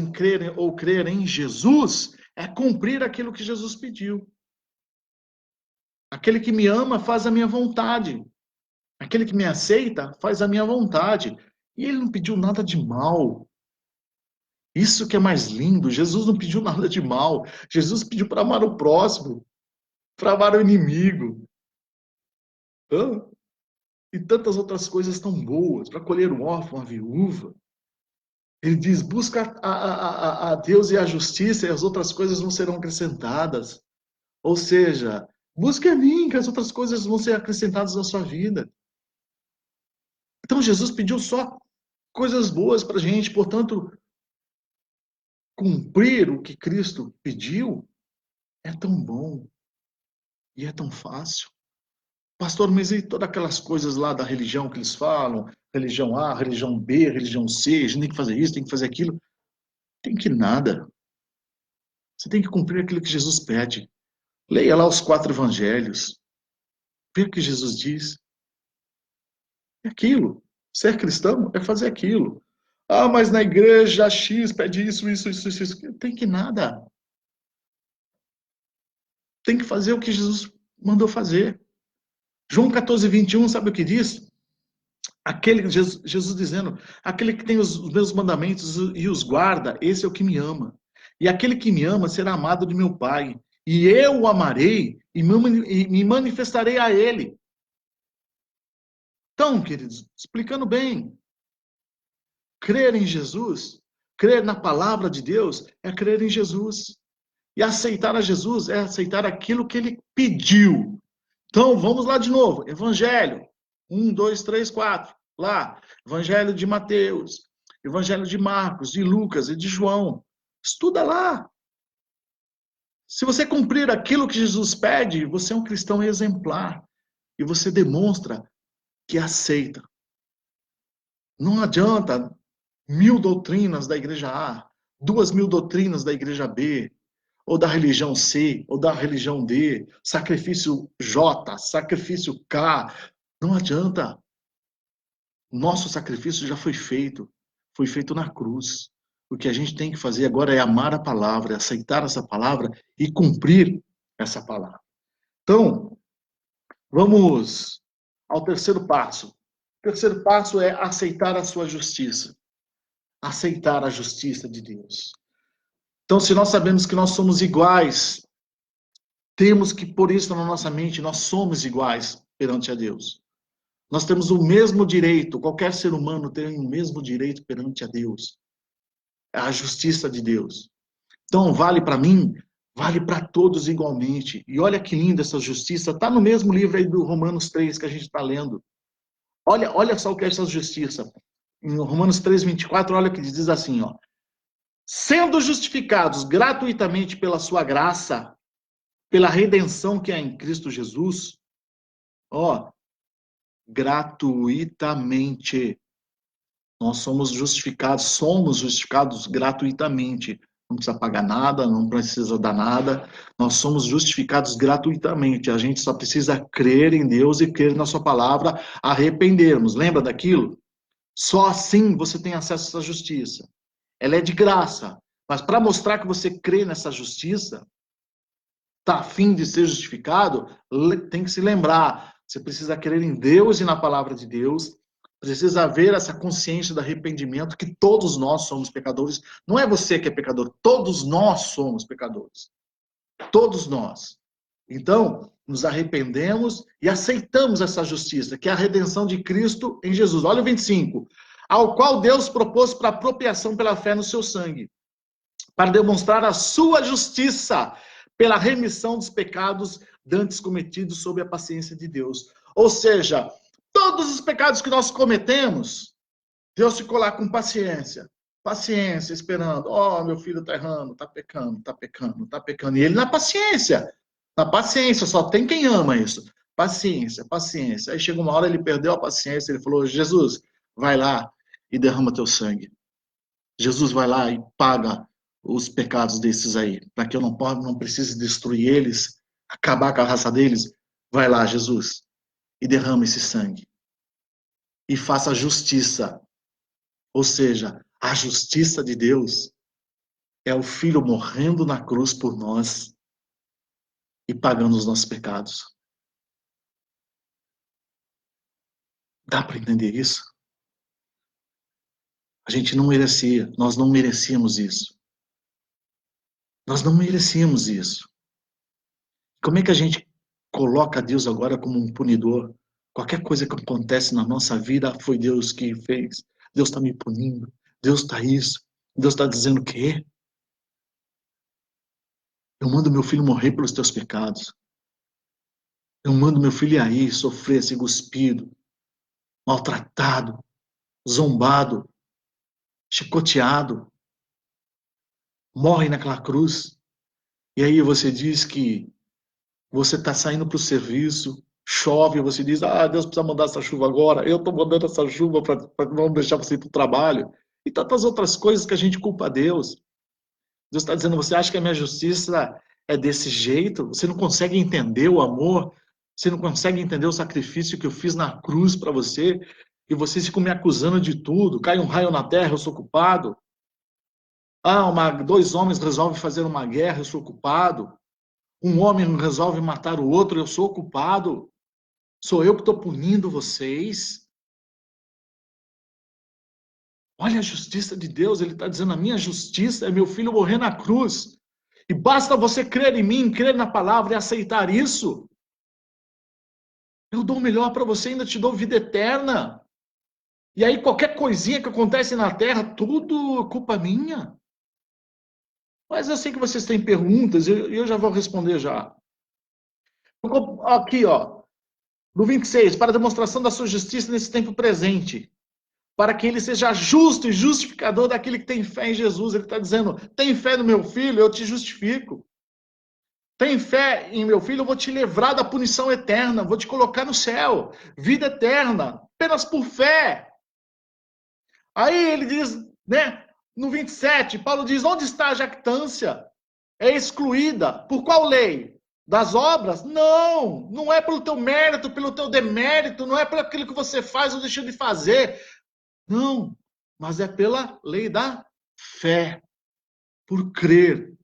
ou crer em Jesus, é cumprir aquilo que Jesus pediu. Aquele que me ama faz a minha vontade. Aquele que me aceita faz a minha vontade. E ele não pediu nada de mal. Isso que é mais lindo. Jesus não pediu nada de mal. Jesus pediu para amar o próximo, para amar o inimigo. E tantas outras coisas tão boas, para acolher o órfão, a viúva. Ele diz: busca a Deus e a justiça, e as outras coisas não serão acrescentadas. Ou seja, busque a mim, que as outras coisas vão ser acrescentadas na sua vida. Então Jesus pediu só coisas boas para a gente, portanto, cumprir o que Cristo pediu é tão bom e é tão fácil. Pastor, mas e todas aquelas coisas lá da religião que eles falam? Religião A, religião B, religião C, a gente tem que fazer isso, tem que fazer aquilo. Tem que nada. Você tem que cumprir aquilo que Jesus pede. Leia lá os 4 evangelhos. Veja o que Jesus diz. É aquilo. Ser cristão é fazer aquilo. Ah, mas na igreja X pede isso, isso, isso, isso, isso. Tem que nada. Tem que fazer o que Jesus mandou fazer. João 14, 21, sabe o que diz? Jesus dizendo, aquele que tem os meus mandamentos e os guarda, esse é o que me ama. E aquele que me ama será amado de meu Pai. E eu o amarei e me manifestarei a ele. Então, queridos, explicando bem, crer em Jesus, crer na palavra de Deus, é crer em Jesus. E aceitar a Jesus é aceitar aquilo que ele pediu. Então, vamos lá de novo. Evangelho. 1, 2, 3, 4. Lá. Evangelho de Mateus. Evangelho de Marcos, de Lucas e de João. Estuda lá. Se você cumprir aquilo que Jesus pede, você é um cristão exemplar. E você demonstra que aceita. Não adianta 1000 doutrinas da igreja A, 2000 doutrinas da igreja B, ou da religião C, ou da religião D, sacrifício J, sacrifício K. Não adianta. Nosso sacrifício já foi feito na cruz. O que a gente tem que fazer agora é amar a palavra, aceitar essa palavra e cumprir essa palavra. Então, vamos ao terceiro passo. O terceiro passo é aceitar a sua justiça. Aceitar a justiça de Deus. Então, se nós sabemos que nós somos iguais, temos que pôr isso na nossa mente, nós somos iguais perante a Deus. Nós temos o mesmo direito, qualquer ser humano tem o mesmo direito perante a Deus. É a justiça de Deus. Então, vale para mim, vale para todos igualmente. E olha que linda essa justiça, está no mesmo livro aí do Romanos 3 que a gente está lendo. Olha só o que é essa justiça. Em Romanos 3, 24, olha que diz assim, ó. Sendo justificados gratuitamente pela sua graça, pela redenção que há em Cristo Jesus, ó, gratuitamente. Nós somos justificados gratuitamente. Não precisa pagar nada, não precisa dar nada. Nós somos justificados gratuitamente. A gente só precisa crer em Deus e crer na sua palavra, arrependermos. Lembra daquilo? Só assim você tem acesso a essa justiça. Ela é de graça. Mas para mostrar que você crê nessa justiça, está a fim de ser justificado, tem que se lembrar. Você precisa crer em Deus e na palavra de Deus. Precisa haver essa consciência do arrependimento, que todos nós somos pecadores. Não é você que é pecador, todos nós somos pecadores. Todos nós. Então, nos arrependemos e aceitamos essa justiça, que é a redenção de Cristo em Jesus. Olha o 25. Ao qual Deus propôs para apropriação pela fé no seu sangue, para demonstrar a sua justiça, pela remissão dos pecados dantes cometidos sob a paciência de Deus. Ou seja, todos os pecados que nós cometemos, Deus ficou lá com paciência. Paciência, esperando. Ó, meu filho está errando, está pecando, está pecando, está pecando. E ele na paciência. Na paciência, só tem quem ama isso. Paciência, paciência. Aí chega uma hora, ele perdeu a paciência, ele falou, Jesus, vai lá e derrama teu sangue. Jesus vai lá e paga os pecados desses aí, para que eu não precise destruir eles, acabar com a raça deles. Vai lá, Jesus, e derrama esse sangue. e faça justiça. Ou seja, a justiça de Deus é o Filho morrendo na cruz por nós e pagando os nossos pecados. Dá para entender isso? A gente não merecia, nós não merecíamos isso. Nós não merecíamos isso. Como é que a gente coloca Deus agora como um punidor? Qualquer coisa que acontece na nossa vida foi Deus que fez. Deus está me punindo. Deus está isso. Deus está dizendo o quê? Eu mando meu filho morrer pelos teus pecados. Eu mando meu filho aí sofrer, ser cuspido, maltratado, zombado, chicoteado. Morre naquela cruz. E aí você diz que você está saindo para o serviço, chove, você diz, Deus precisa mandar essa chuva agora, eu estou mandando essa chuva para não deixar você ir para o trabalho. E tantas outras coisas que a gente culpa a Deus. Deus está dizendo, você acha que a minha justiça é desse jeito? Você não consegue entender o amor? Você não consegue entender o sacrifício que eu fiz na cruz para você? E vocês ficam me acusando de tudo. Cai um raio na terra, eu sou culpado. Dois homens resolvem fazer uma guerra, eu sou culpado. Um homem resolve matar o outro, eu sou culpado. Sou eu que estou punindo vocês. Olha a justiça de Deus, ele está dizendo, a minha justiça é meu filho morrer na cruz. E basta você crer em mim, crer na palavra e aceitar isso. Eu dou o melhor para você, ainda te dou vida eterna. E aí qualquer coisinha que acontece na terra, tudo é culpa minha. Mas eu sei que vocês têm perguntas, e eu já vou responder já. Aqui, ó, no 26, para a demonstração da sua justiça nesse tempo presente, para que ele seja justo e justificador daquele que tem fé em Jesus. Ele está dizendo, tem fé no meu filho, eu te justifico. Tem fé em meu filho, eu vou te livrar da punição eterna, vou te colocar no céu, vida eterna, apenas por fé. Aí ele diz, né, no 27, Paulo diz, onde está a jactância? É excluída. Por qual lei? Das obras? Não, não é pelo teu mérito, pelo teu demérito, não é por aquilo que você faz ou deixa de fazer. Não, mas é pela lei da fé, por crer.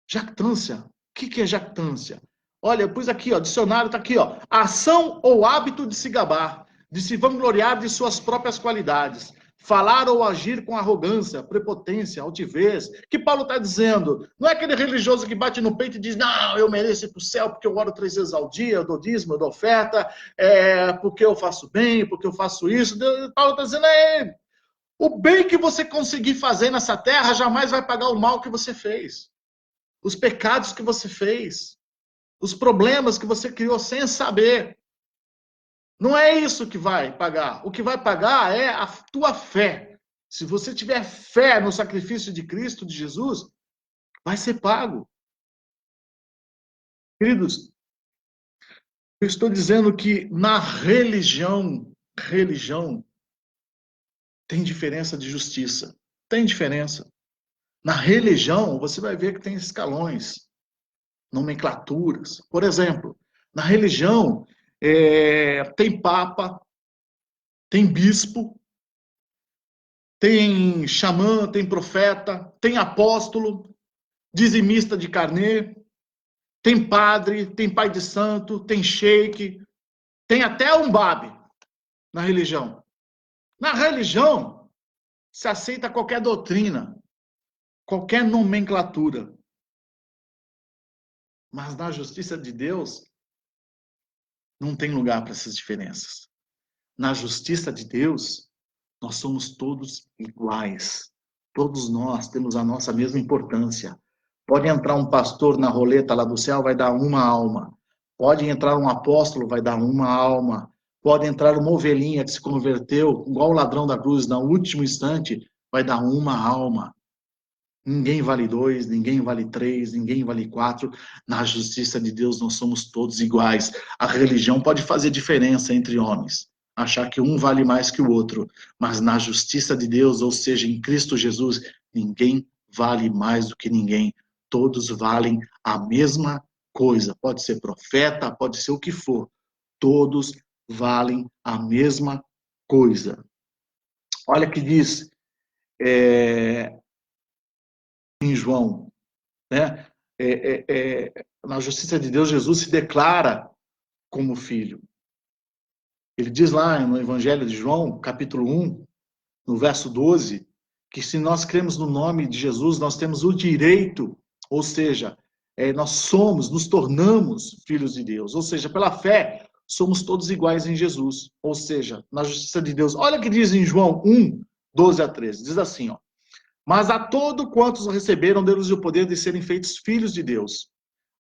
Jactância. O que é jactância? Olha, eu pus aqui, ó, dicionário está aqui, ó. Ação ou hábito de se gabar, de se vangloriar de suas próprias qualidades. Falar ou agir com arrogância, prepotência, altivez. Que Paulo está dizendo? Não é aquele religioso que bate no peito e diz, não, eu mereço ir para o céu porque eu oro 3 vezes ao dia, eu dou dízimo, eu dou oferta, porque eu faço bem, porque eu faço isso. Paulo está dizendo, o bem que você conseguir fazer nessa terra jamais vai pagar o mal que você fez. Os pecados que você fez. Os problemas que você criou sem saber. Não é isso que vai pagar. O que vai pagar é a tua fé. Se você tiver fé no sacrifício de Cristo, de Jesus, vai ser pago. Queridos, eu estou dizendo que na religião tem diferença de justiça. Tem diferença. Na religião, você vai ver que tem escalões, nomenclaturas. Por exemplo, na religião, tem papa, tem bispo, tem xamã, tem profeta, tem apóstolo, dizimista de carnê, tem padre, tem pai de santo, tem sheik, tem até um babe na religião. Na religião, se aceita qualquer doutrina, qualquer nomenclatura. Mas na justiça de Deus, não tem lugar para essas diferenças. Na justiça de Deus, nós somos todos iguais. Todos nós temos a nossa mesma importância. Pode entrar um pastor na roleta lá do céu, vai dar uma alma. Pode entrar um apóstolo, vai dar uma alma. Pode entrar uma ovelhinha que se converteu, igual o ladrão da cruz, no último instante, vai dar uma alma. Ninguém vale 2, ninguém vale 3, ninguém vale 4. Na justiça de Deus, nós somos todos iguais. A religião pode fazer diferença entre homens, achar que um vale mais que o outro, mas na justiça de Deus, ou seja, em Cristo Jesus, ninguém vale mais do que ninguém. Todos valem a mesma coisa. Pode ser profeta, pode ser o que for. Todos valem a mesma coisa. Olha que diz em João, né? Na justiça de Deus, Jesus se declara como filho. Ele diz lá no Evangelho de João, capítulo 1, no verso 12, que se nós cremos no nome de Jesus, nós temos o direito, ou seja, nós somos, nos tornamos filhos de Deus. Ou seja, pela fé, somos todos iguais em Jesus. Ou seja, na justiça de Deus. Olha o que diz em João 1, 12 a 13. Diz assim, ó. Mas a todo quantos receberam, deu-lhes o poder de serem feitos filhos de Deus,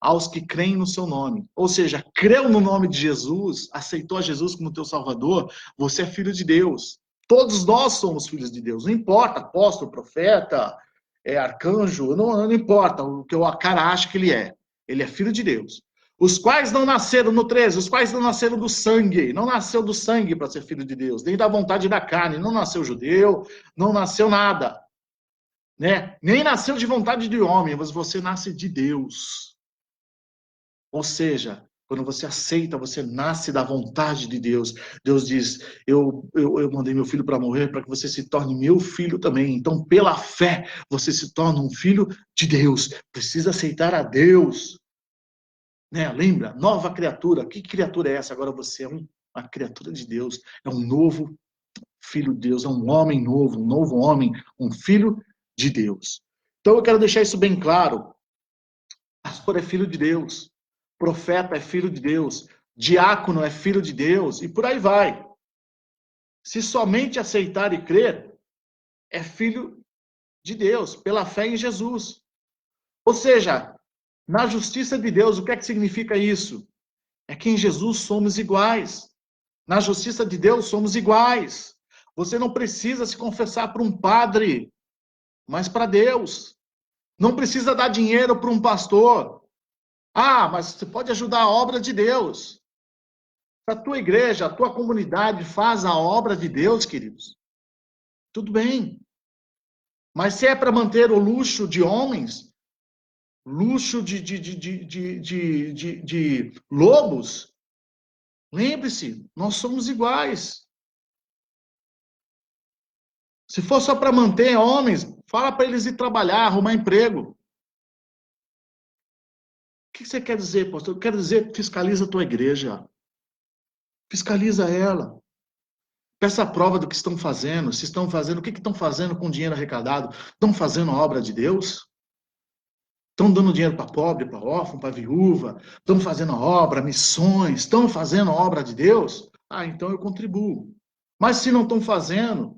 aos que creem no seu nome. Ou seja, creu no nome de Jesus, aceitou a Jesus como teu Salvador, você é filho de Deus. Todos nós somos filhos de Deus. Não importa, apóstolo, profeta, arcanjo, não importa o que o cara acha que ele é. Ele é filho de Deus. Os quais não nasceram, no 13, os quais não nasceram do sangue, não nasceu do sangue para ser filho de Deus, nem da vontade da carne, não nasceu judeu, não nasceu nada. Né? Nem nasceu de vontade de homem, mas você nasce de Deus. Ou seja, quando você aceita, você nasce da vontade de Deus. Deus diz, eu mandei meu filho para morrer para que você se torne meu filho também. Então, pela fé, você se torna um filho de Deus. Precisa aceitar a Deus. Né? Lembra? Nova criatura. Que criatura é essa? Agora você é uma criatura de Deus. É um novo filho de Deus. É um homem novo, um novo homem, um filho de Deus. Então, eu quero deixar isso bem claro. Pastor é filho de Deus, profeta é filho de Deus, diácono é filho de Deus, e por aí vai. Se somente aceitar e crer, é filho de Deus, pela fé em Jesus. Ou seja, na justiça de Deus, o que é que significa isso? É que em Jesus somos iguais. Na justiça de Deus somos iguais. Você não precisa se confessar para um padre, mas para Deus. Não precisa dar dinheiro para um pastor. Ah, mas você pode ajudar a obra de Deus. Se a tua igreja, a tua comunidade faz a obra de Deus, queridos, tudo bem. Mas se é para manter o luxo de homens, luxo de lobos, lembre-se, nós somos iguais. Se for só para manter homens, fala para eles ir trabalhar, arrumar emprego. O que você quer dizer, pastor? Eu quero dizer, fiscaliza a tua igreja. Fiscaliza ela. Peça a prova do que estão fazendo, se estão fazendo, o que estão fazendo com o dinheiro arrecadado? Estão fazendo a obra de Deus? Estão dando dinheiro para pobre, para órfão, para viúva? Estão fazendo a obra, missões? Estão fazendo a obra de Deus? Ah, então eu contribuo. Mas se não estão fazendo,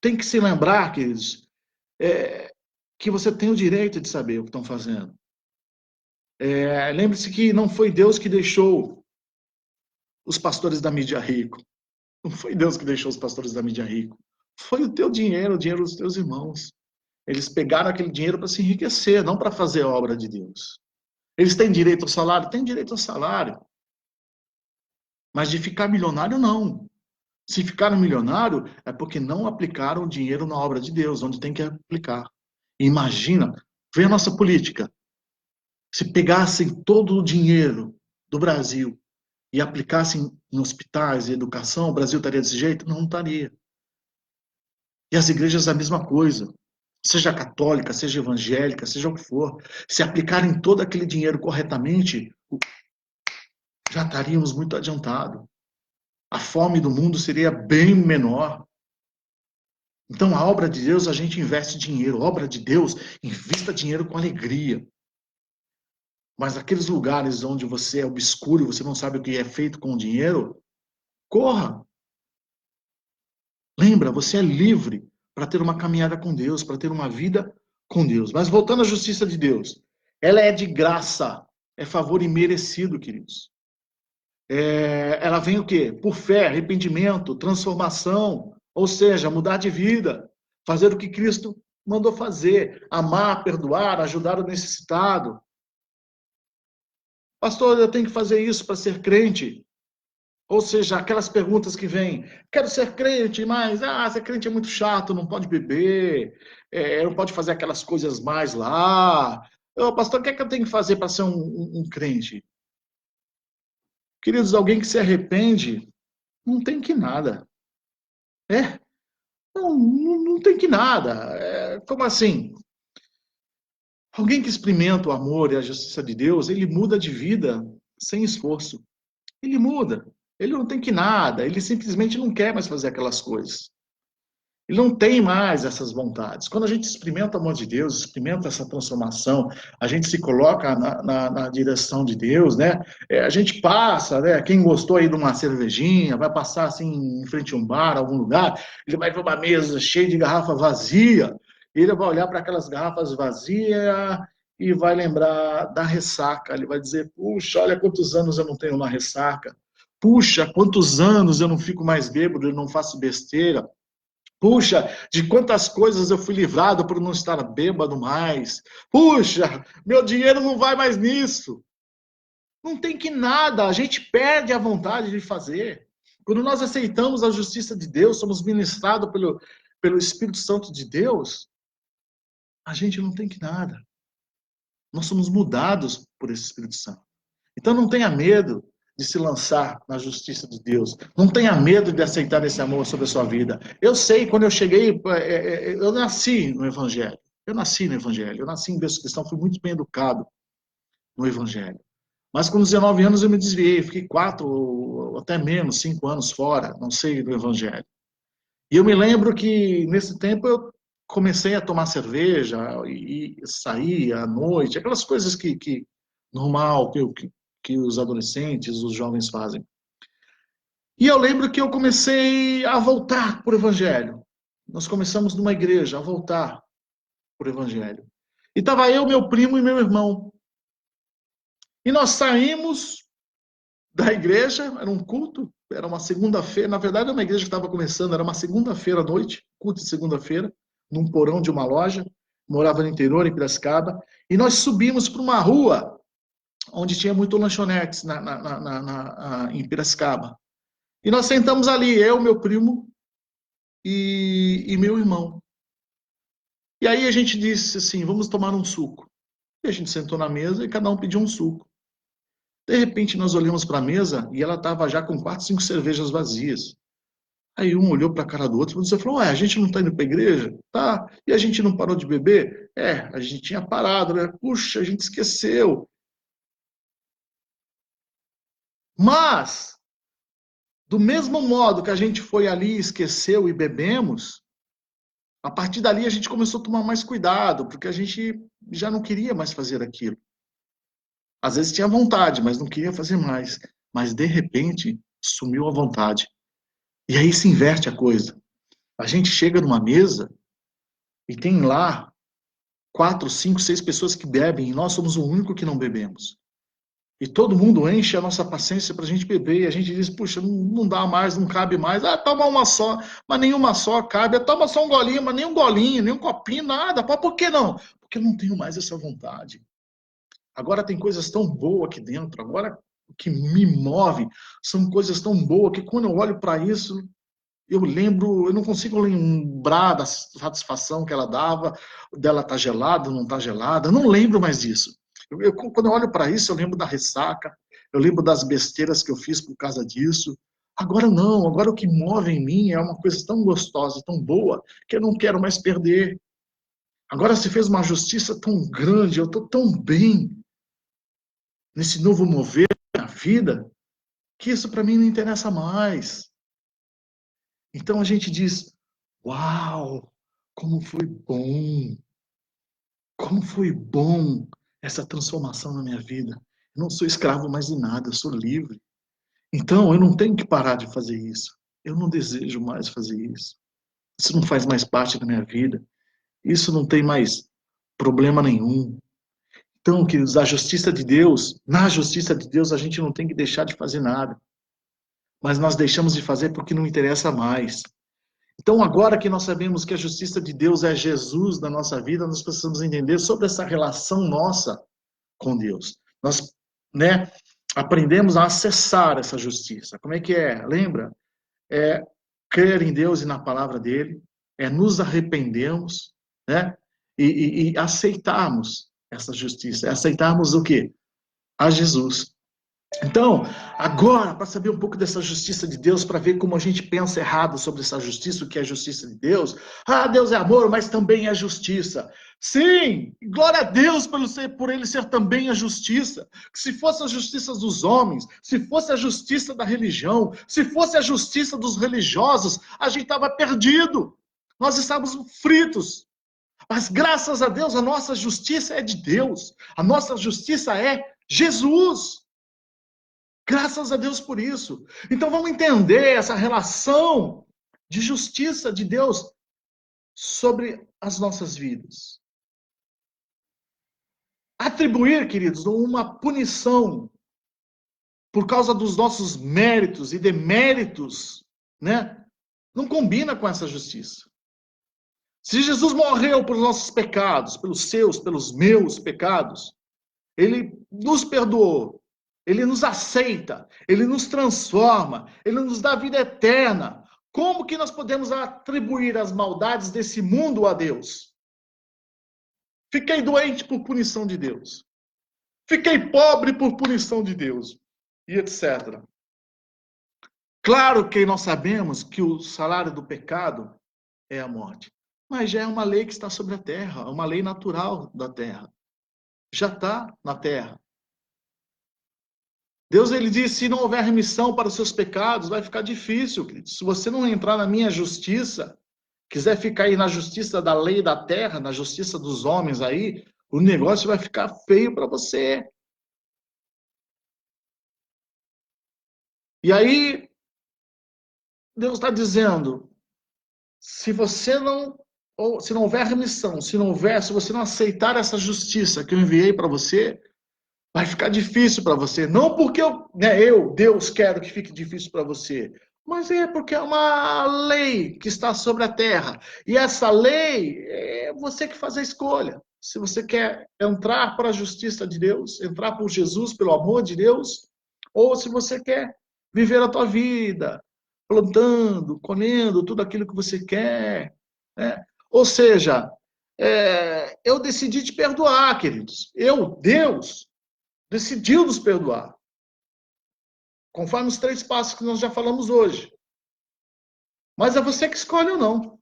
tem que se lembrar, queridos, que você tem o direito de saber o que estão fazendo. Lembre-se que não foi Deus que deixou os pastores da mídia rico. Não foi Deus que deixou os pastores da mídia rico. Foi o teu dinheiro, o dinheiro dos teus irmãos. Eles pegaram aquele dinheiro para se enriquecer, não para fazer a obra de Deus. Eles têm direito ao salário? Têm direito ao salário. Mas de ficar milionário, não. Se ficaram milionário, é porque não aplicaram o dinheiro na obra de Deus, onde tem que aplicar. Imagina, vê a nossa política. Se pegassem todo o dinheiro do Brasil e aplicassem em hospitais e educação, o Brasil estaria desse jeito? Não estaria. E as igrejas a mesma coisa. Seja católica, seja evangélica, seja o que for. Se aplicarem todo aquele dinheiro corretamente, já estaríamos muito adiantados. A fome do mundo seria bem menor. Então, a obra de Deus, a gente investe dinheiro. A obra de Deus, invista dinheiro com alegria. Mas aqueles lugares onde você é obscuro, você não sabe o que é feito com o dinheiro, corra. Lembra, você é livre para ter uma caminhada com Deus, para ter uma vida com Deus. Mas voltando à justiça de Deus, ela é de graça, é favor imerecido, queridos. Ela vem o quê? Por fé, arrependimento, transformação, ou seja, mudar de vida, fazer o que Cristo mandou fazer, amar, perdoar, ajudar o necessitado. Pastor, eu tenho que fazer isso para ser crente? Ou seja, aquelas perguntas que vêm, quero ser crente, mas ser crente é muito chato, não pode beber, não pode fazer aquelas coisas mais lá. Pastor, o que é que eu tenho que fazer para ser um crente? Queridos, alguém que se arrepende, não tem que nada. É, não tem que nada. Como assim? Alguém que experimenta o amor e a justiça de Deus, ele muda de vida sem esforço. Ele muda. Ele não tem que nada. Ele simplesmente não quer mais fazer aquelas coisas. Ele não tem mais essas vontades. Quando a gente experimenta o amor de Deus, experimenta essa transformação, a gente se coloca na direção de Deus, né? A gente passa, né? Quem gostou aí de uma cervejinha, vai passar assim em frente a um bar, algum lugar, ele vai ver uma mesa cheia de garrafa vazia, ele vai olhar para aquelas garrafas vazias e vai lembrar da ressaca. Ele vai dizer: puxa, olha quantos anos eu não tenho uma ressaca. Puxa, quantos anos eu não fico mais bêbado, eu não faço besteira. Puxa, de quantas coisas eu fui livrado por não estar bêbado mais. Puxa, meu dinheiro não vai mais nisso. Não tem que nada, a gente perde a vontade de fazer. Quando nós aceitamos a justiça de Deus, somos ministrados pelo Espírito Santo de Deus, a gente não tem que nada. Nós somos mudados por esse Espírito Santo. Então não tenha medo de se lançar na justiça de Deus. Não tenha medo de aceitar esse amor sobre a sua vida. Eu sei, quando eu cheguei, eu nasci no Evangelho. Eu nasci no Evangelho. Eu nasci em berço cristão, fui muito bem educado no Evangelho. Mas com 19 anos eu me desviei, fiquei 4 ou até menos, 5 anos fora, não sei, do Evangelho. E eu me lembro que nesse tempo eu comecei a tomar cerveja e sair à noite, aquelas coisas que normal, que os adolescentes, os jovens fazem. E eu lembro que eu comecei a voltar para o Evangelho. Nós começamos numa igreja a voltar para o Evangelho. E estava eu, meu primo e meu irmão. E nós saímos da igreja, era um culto, era uma segunda-feira, na verdade era uma igreja que estava começando, era uma segunda-feira à noite, culto de segunda-feira, num porão de uma loja, morava no interior, em Piracicaba, e nós subimos para uma rua onde tinha muito lanchonetes em Piracicaba. E nós sentamos ali, eu, meu primo e meu irmão. E aí a gente disse assim, vamos tomar um suco. E a gente sentou na mesa e cada um pediu um suco. De repente nós olhamos para a mesa e ela estava já com 4, 5 cervejas vazias. Aí um olhou para a cara do outro e falou: ué, a gente não está indo para a igreja? Tá. E a gente não parou de beber? A gente tinha parado, né? Puxa, a gente esqueceu. Mas, do mesmo modo que a gente foi ali, esqueceu e bebemos, a partir dali a gente começou a tomar mais cuidado, porque a gente já não queria mais fazer aquilo. Às vezes tinha vontade, mas não queria fazer mais. Mas, de repente, sumiu a vontade. E aí se inverte a coisa. A gente chega numa mesa e tem lá 4, 5, 6 pessoas que bebem e nós somos o único que não bebemos. E todo mundo enche a nossa paciência para a gente beber e a gente diz, puxa, não dá mais, não cabe mais. Ah, toma uma só, mas nenhuma só cabe. Toma só um golinho, mas nem um golinho, nem um copinho, nada. Por que não? Porque eu não tenho mais essa vontade. Agora tem coisas tão boas aqui dentro, agora o que me move são coisas tão boas que quando eu olho para isso, eu lembro, eu não consigo lembrar da satisfação que ela dava, dela tá gelada, não tá gelada, eu não lembro mais disso. Quando eu olho para isso, eu lembro da ressaca, eu lembro das besteiras que eu fiz por causa disso. Agora não, agora o que move em mim é uma coisa tão gostosa, tão boa, que eu não quero mais perder. Agora se fez uma justiça tão grande, eu estou tão bem nesse novo mover da vida, que isso para mim não interessa mais. Então a gente diz, uau, como foi bom! Como foi bom essa transformação na minha vida. Eu não sou escravo mais de nada, eu sou livre. Então eu não tenho que parar de fazer isso. Eu não desejo mais fazer isso. Isso não faz mais parte da minha vida. Isso não tem mais problema nenhum. Então, queridos, a justiça de Deus, na justiça de Deus, a gente não tem que deixar de fazer nada. Mas nós deixamos de fazer porque não interessa mais. Então, agora que nós sabemos que a justiça de Deus é Jesus na nossa vida, nós precisamos entender sobre essa relação nossa com Deus. Nós, né, aprendemos a acessar essa justiça. Como é que é? Lembra? É crer em Deus e na palavra dele, é nos arrependermos, né? E aceitarmos essa justiça. É aceitarmos o quê? A Jesus. Então, agora, para saber um pouco dessa justiça de Deus, para ver como a gente pensa errado sobre essa justiça, o que é a justiça de Deus. Ah, Deus é amor, mas também é justiça. Sim, glória a Deus por ele ser também a justiça. Se fosse a justiça dos homens, se fosse a justiça da religião, se fosse a justiça dos religiosos, a gente estava perdido. Nós estávamos fritos. Mas graças a Deus, a nossa justiça é de Deus. A nossa justiça é Jesus. Graças a Deus por isso. Então vamos entender essa relação de justiça de Deus sobre as nossas vidas. Atribuir, queridos, uma punição por causa dos nossos méritos e deméritos, né? Não combina com essa justiça. Se Jesus morreu por nossos pecados, pelos seus, pelos meus pecados, ele nos perdoou, ele nos aceita, ele nos transforma, ele nos dá vida eterna. Como que nós podemos atribuir as maldades desse mundo a Deus? Fiquei doente por punição de Deus. Fiquei pobre por punição de Deus. E etc. Claro que nós sabemos que o salário do pecado é a morte. Mas já é uma lei que está sobre a terra, uma lei natural da terra. Já está na terra. Deus, ele diz, se não houver remissão para os seus pecados, vai ficar difícil, querido. Se você não entrar na minha justiça, quiser ficar aí na justiça da lei da terra, na justiça dos homens aí, o negócio vai ficar feio para você. E aí, Deus está dizendo, se você não, ou se não houver remissão, se você não aceitar essa justiça que eu enviei para você, vai ficar difícil para você. Não porque Deus, quero que fique difícil para você. Mas é porque é uma lei que está sobre a terra. E essa lei, é você que faz a escolha. Se você quer entrar para a justiça de Deus, entrar por Jesus, pelo amor de Deus, ou se você quer viver a tua vida, plantando, colhendo tudo aquilo que você quer. Né? Ou seja, eu decidi te perdoar, queridos. Deus, decidiu nos perdoar. Conforme os 3 passos que nós já falamos hoje. Mas é você que escolhe ou não.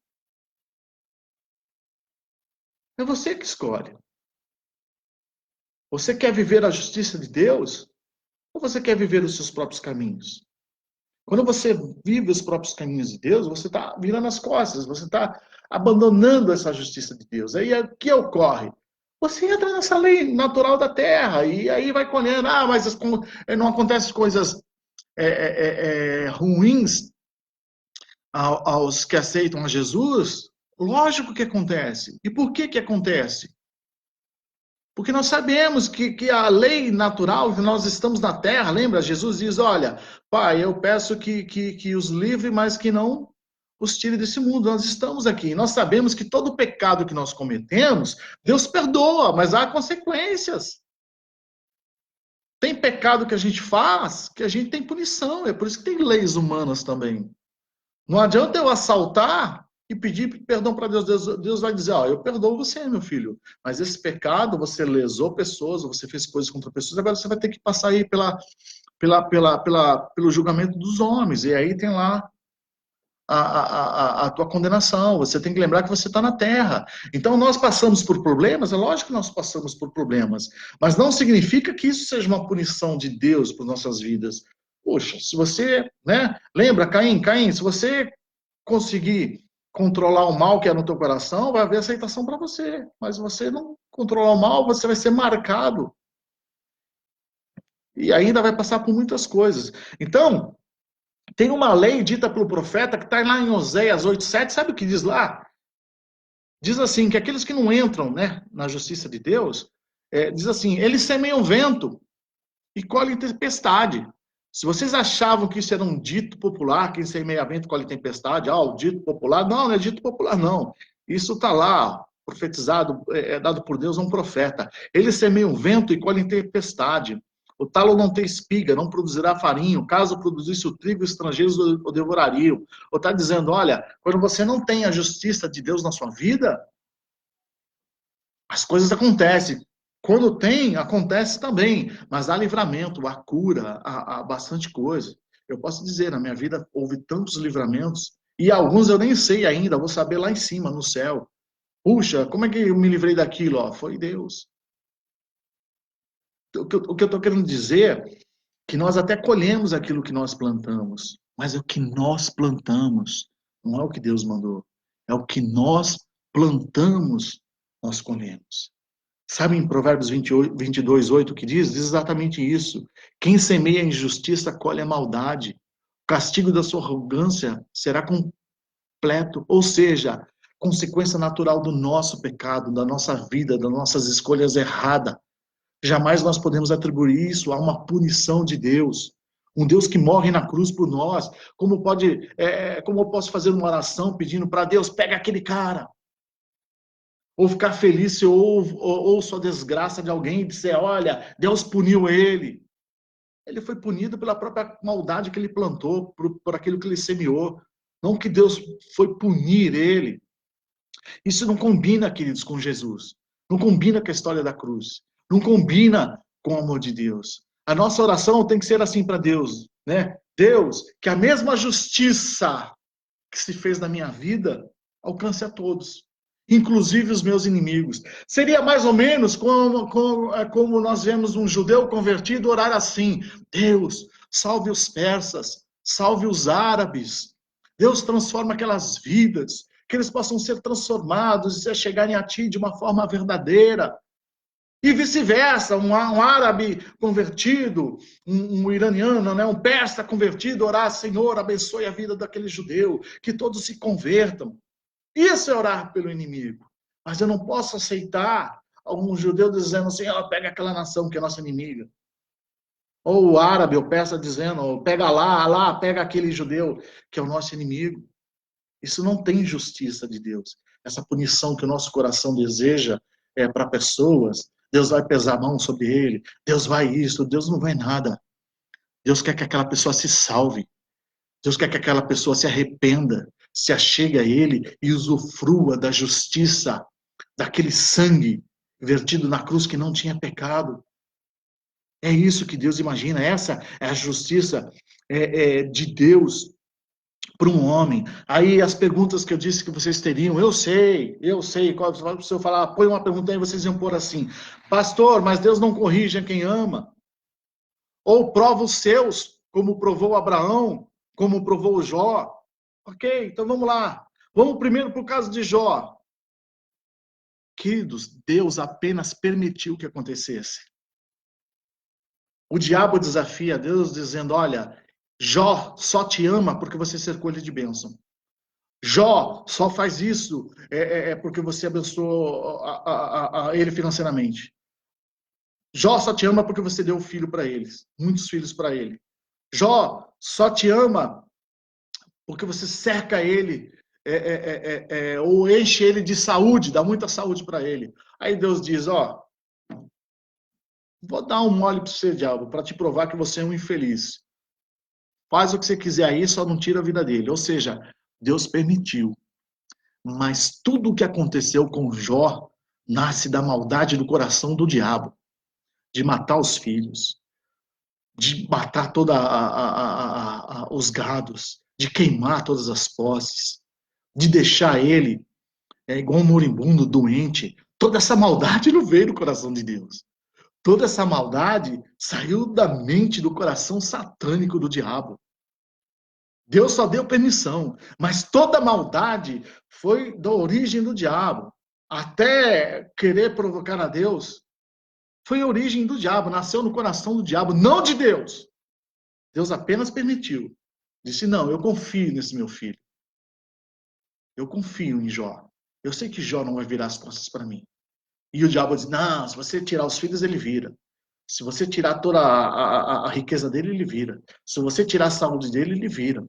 É você que escolhe. Você quer viver a justiça de Deus? Ou você quer viver os seus próprios caminhos? Quando você vive os próprios caminhos de Deus, você está virando as costas, você está abandonando essa justiça de Deus. Aí o que ocorre? Você entra nessa lei natural da terra, e aí vai colhendo, mas não acontecem coisas ruins aos que aceitam a Jesus? Lógico que acontece. E por que acontece? Porque nós sabemos que a lei natural, que nós estamos na terra, lembra? Jesus diz, olha, Pai, eu peço que os livre, mas que não os tire desse mundo. Nós estamos aqui. Nós sabemos que todo pecado que nós cometemos, Deus perdoa, mas há consequências. Tem pecado que a gente faz, que a gente tem punição. É por isso que tem leis humanas também. Não adianta eu assaltar e pedir perdão para Deus. Deus vai dizer, eu perdoo você, meu filho. Mas esse pecado, você lesou pessoas, você fez coisas contra pessoas, agora você vai ter que passar aí pelo julgamento dos homens. E aí tem lá a tua condenação. Você tem que lembrar que você está na terra. Então, nós passamos por problemas, é lógico que nós passamos por problemas, mas não significa que isso seja uma punição de Deus para nossas vidas. Poxa, se você, né? Lembra, Caim, se você conseguir controlar o mal que é no teu coração, vai haver aceitação para você. Mas se você não controlar o mal, você vai ser marcado. E ainda vai passar por muitas coisas. Então, tem uma lei dita pelo profeta que está lá em Oséias 8:7, sabe o que diz lá? Diz assim, que aqueles que não entram, né, na justiça de Deus, diz assim, eles semeiam vento e colhem tempestade. Se vocês achavam que isso era um dito popular, quem semeia vento colhe tempestade, o dito popular, não é dito popular, não. Isso está lá, profetizado, dado por Deus a um profeta. Eles semeiam vento e colhem tempestade. O talo não tem espiga, não produzirá farinha. Caso produzisse o trigo, estrangeiros o devorariam. Ou está dizendo, olha, quando você não tem a justiça de Deus na sua vida, as coisas acontecem. Quando tem, acontece também, mas há livramento, há cura, há bastante coisa. Eu posso dizer, na minha vida houve tantos livramentos, e alguns eu nem sei ainda, vou saber lá em cima, no céu. Puxa, como é que eu me livrei daquilo? Ó, foi Deus. O que eu estou querendo dizer é que nós até colhemos aquilo que nós plantamos, mas é o que nós plantamos, não é o que Deus mandou. É o que nós plantamos, nós colhemos. Sabe em Provérbios 22, 8 que diz? Diz exatamente isso. Quem semeia a injustiça colhe a maldade. O castigo da sua arrogância será completo. Ou seja, consequência natural do nosso pecado, da nossa vida, das nossas escolhas erradas. Jamais nós podemos atribuir isso a uma punição de Deus. Um Deus que morre na cruz por nós. Como eu posso fazer uma oração pedindo para Deus, pega aquele cara? Ou ficar feliz se eu ouço a desgraça de alguém e disser, olha, Deus puniu ele. Ele foi punido pela própria maldade que ele plantou, por aquilo que ele semeou. Não que Deus foi punir ele. Isso não combina, queridos, com Jesus. Não combina com a história da cruz. Não combina com o amor de Deus. A nossa oração tem que ser assim para Deus, né? Deus, que a mesma justiça que se fez na minha vida alcance a todos, inclusive os meus inimigos. Seria mais ou menos como nós vemos um judeu convertido orar assim: Deus, salve os persas, salve os árabes. Deus transforma aquelas vidas, que eles possam ser transformados e chegarem a Ti de uma forma verdadeira. E vice-versa, um árabe convertido, um iraniano, né, um persa convertido, orar, Senhor, abençoe a vida daquele judeu, que todos se convertam. Isso é orar pelo inimigo. Mas eu não posso aceitar algum judeu dizendo assim, ó, pega aquela nação que é nossa inimiga. Ou o árabe, ou persa dizendo, pega lá, pega aquele judeu que é o nosso inimigo. Isso não tem justiça de Deus. Essa punição que o nosso coração deseja para pessoas, Deus vai pesar a mão sobre ele, Deus vai isso, Deus não vai nada. Deus quer que aquela pessoa se salve. Deus quer que aquela pessoa se arrependa, se achegue a Ele e usufrua da justiça, daquele sangue vertido na cruz que não tinha pecado. É isso que Deus imagina, essa é a justiça de Deus para um homem. Aí as perguntas que eu disse que vocês teriam, eu sei. Se eu falar, põe uma pergunta aí, vocês iam pôr assim: pastor, mas Deus não corrige a quem ama? Ou prova os seus, como provou Abraão, como provou Jó? Ok, então vamos lá. Vamos primeiro para o caso de Jó. Queridos, Deus apenas permitiu que acontecesse. O diabo desafia Deus dizendo, olha, Jó só te ama porque você cercou ele de bênção. Jó só faz isso porque você abençoou ele financeiramente. Jó só te ama porque você deu filho para eles, muitos filhos para ele. Jó só te ama porque você cerca ele ou enche ele de saúde, dá muita saúde para ele. Aí Deus diz, ó, vou dar um mole para você, diabo, para te provar que você é um infeliz. Faz o que você quiser aí, só não tira a vida dele. Ou seja, Deus permitiu. Mas tudo o que aconteceu com Jó nasce da maldade do coração do diabo, de matar os filhos, de matar todos os gados, de queimar todas as posses, de deixar ele igual um moribundo, doente. Toda essa maldade não veio do coração de Deus. Toda essa maldade saiu da mente, do coração satânico do diabo. Deus só deu permissão, mas toda maldade foi da origem do diabo. Até querer provocar a Deus, foi a origem do diabo, nasceu no coração do diabo, não de Deus. Deus apenas permitiu. Disse, não, eu confio nesse meu filho. Eu confio em Jó. Eu sei que Jó não vai virar as costas para mim. E o diabo diz, não, se você tirar os filhos, ele vira. Se você tirar toda a riqueza dele, ele vira. Se você tirar a saúde dele, ele vira.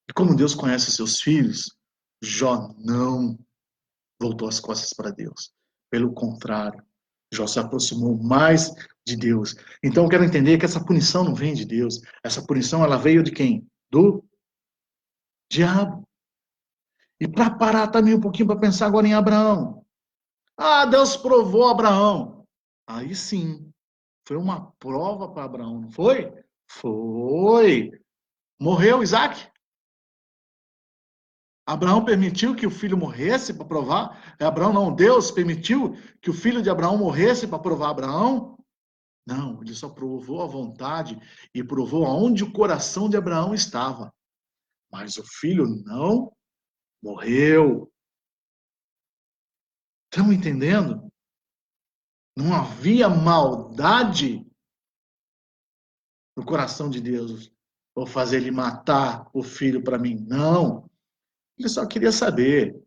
E como Deus conhece os seus filhos, Jó não voltou as costas para Deus. Pelo contrário, Jó se aproximou mais de Deus. Então eu quero entender que essa punição não vem de Deus. Essa punição ela veio de quem? Do diabo. E para parar também um pouquinho para pensar agora em Abraão. Ah, Deus provou Abraão. Aí sim, foi uma prova para Abraão, não foi? Foi. Morreu Isaac? Abraão permitiu que o filho morresse para provar? Abraão não, Deus permitiu que o filho de Abraão morresse para provar Abraão? Não, ele só provou a vontade e provou aonde o coração de Abraão estava. Mas o filho não morreu. Estão entendendo? Não havia maldade no coração de Deus. Vou fazer ele matar o filho para mim. Não. Ele só queria saber.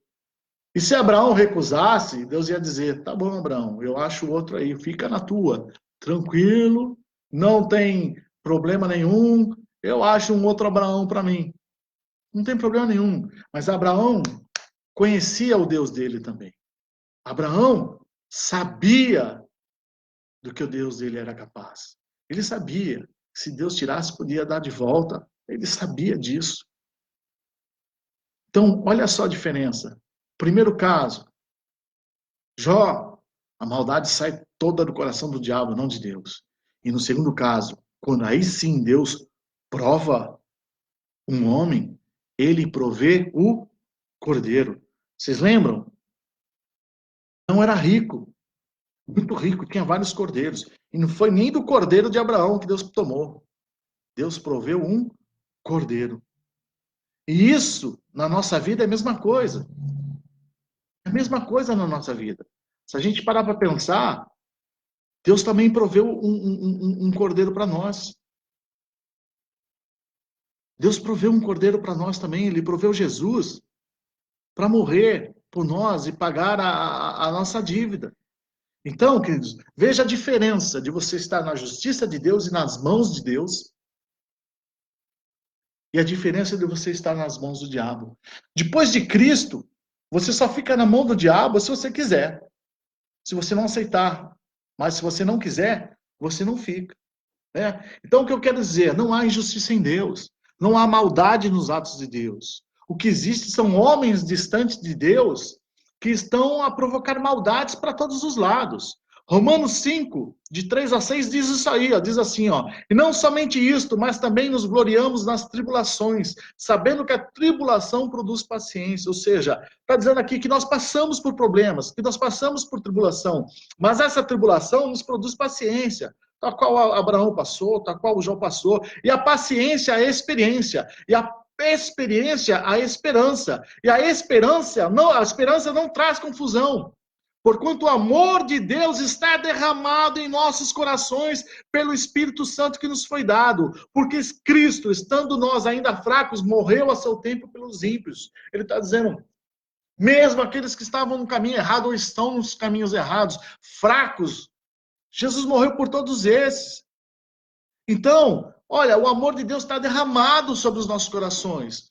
E se Abraão recusasse, Deus ia dizer: tá bom, Abraão, eu acho outro aí, fica na tua, tranquilo, não tem problema nenhum, eu acho um outro Abraão para mim. Não tem problema nenhum. Mas Abraão conhecia o Deus dele também. Abraão sabia do que o Deus dele era capaz. Ele sabia que se Deus tirasse, podia dar de volta. Ele sabia disso. Então, olha só a diferença. Primeiro caso, Jó, a maldade sai toda do coração do diabo, não de Deus. E no segundo caso, quando aí sim Deus prova um homem, ele provê o cordeiro. Vocês lembram? Não era rico, muito rico, tinha vários cordeiros. E não foi nem do cordeiro de Abraão que Deus tomou. Deus proveu um cordeiro. E isso, na nossa vida, é a mesma coisa. É a mesma coisa na nossa vida. Se a gente parar para pensar, Deus também proveu um cordeiro para nós. Deus proveu um cordeiro para nós também. Ele proveu Jesus para morrer por nós e pagar a nossa dívida. Então, queridos, veja a diferença de você estar na justiça de Deus e nas mãos de Deus e a diferença de você estar nas mãos do diabo. Depois de Cristo, você só fica na mão do diabo se você quiser. Se você não aceitar. Mas se você não quiser, você não fica. Né? Então, o que eu quero dizer? Não há injustiça em Deus. Não há maldade nos atos de Deus. O que existe são homens distantes de Deus que estão a provocar maldades para todos os lados. Romanos 5, de 3 a 6, diz isso aí, ó, diz assim, ó, e não somente isto, mas também nos gloriamos nas tribulações, sabendo que a tribulação produz paciência, ou seja, está dizendo aqui que nós passamos por problemas, que nós passamos por tribulação, mas essa tribulação nos produz paciência, tal qual Abraão passou, tal qual o Jó passou, e a paciência é a experiência, e a experiência a esperança, e a esperança não traz confusão, porquanto o amor de Deus está derramado em nossos corações pelo Espírito Santo que nos foi dado, porque Cristo, estando nós ainda fracos, morreu a seu tempo pelos ímpios. Ele está dizendo, mesmo aqueles que estavam no caminho errado ou estão nos caminhos errados, fracos, Jesus morreu por todos esses. Então, olha, o amor de Deus está derramado sobre os nossos corações,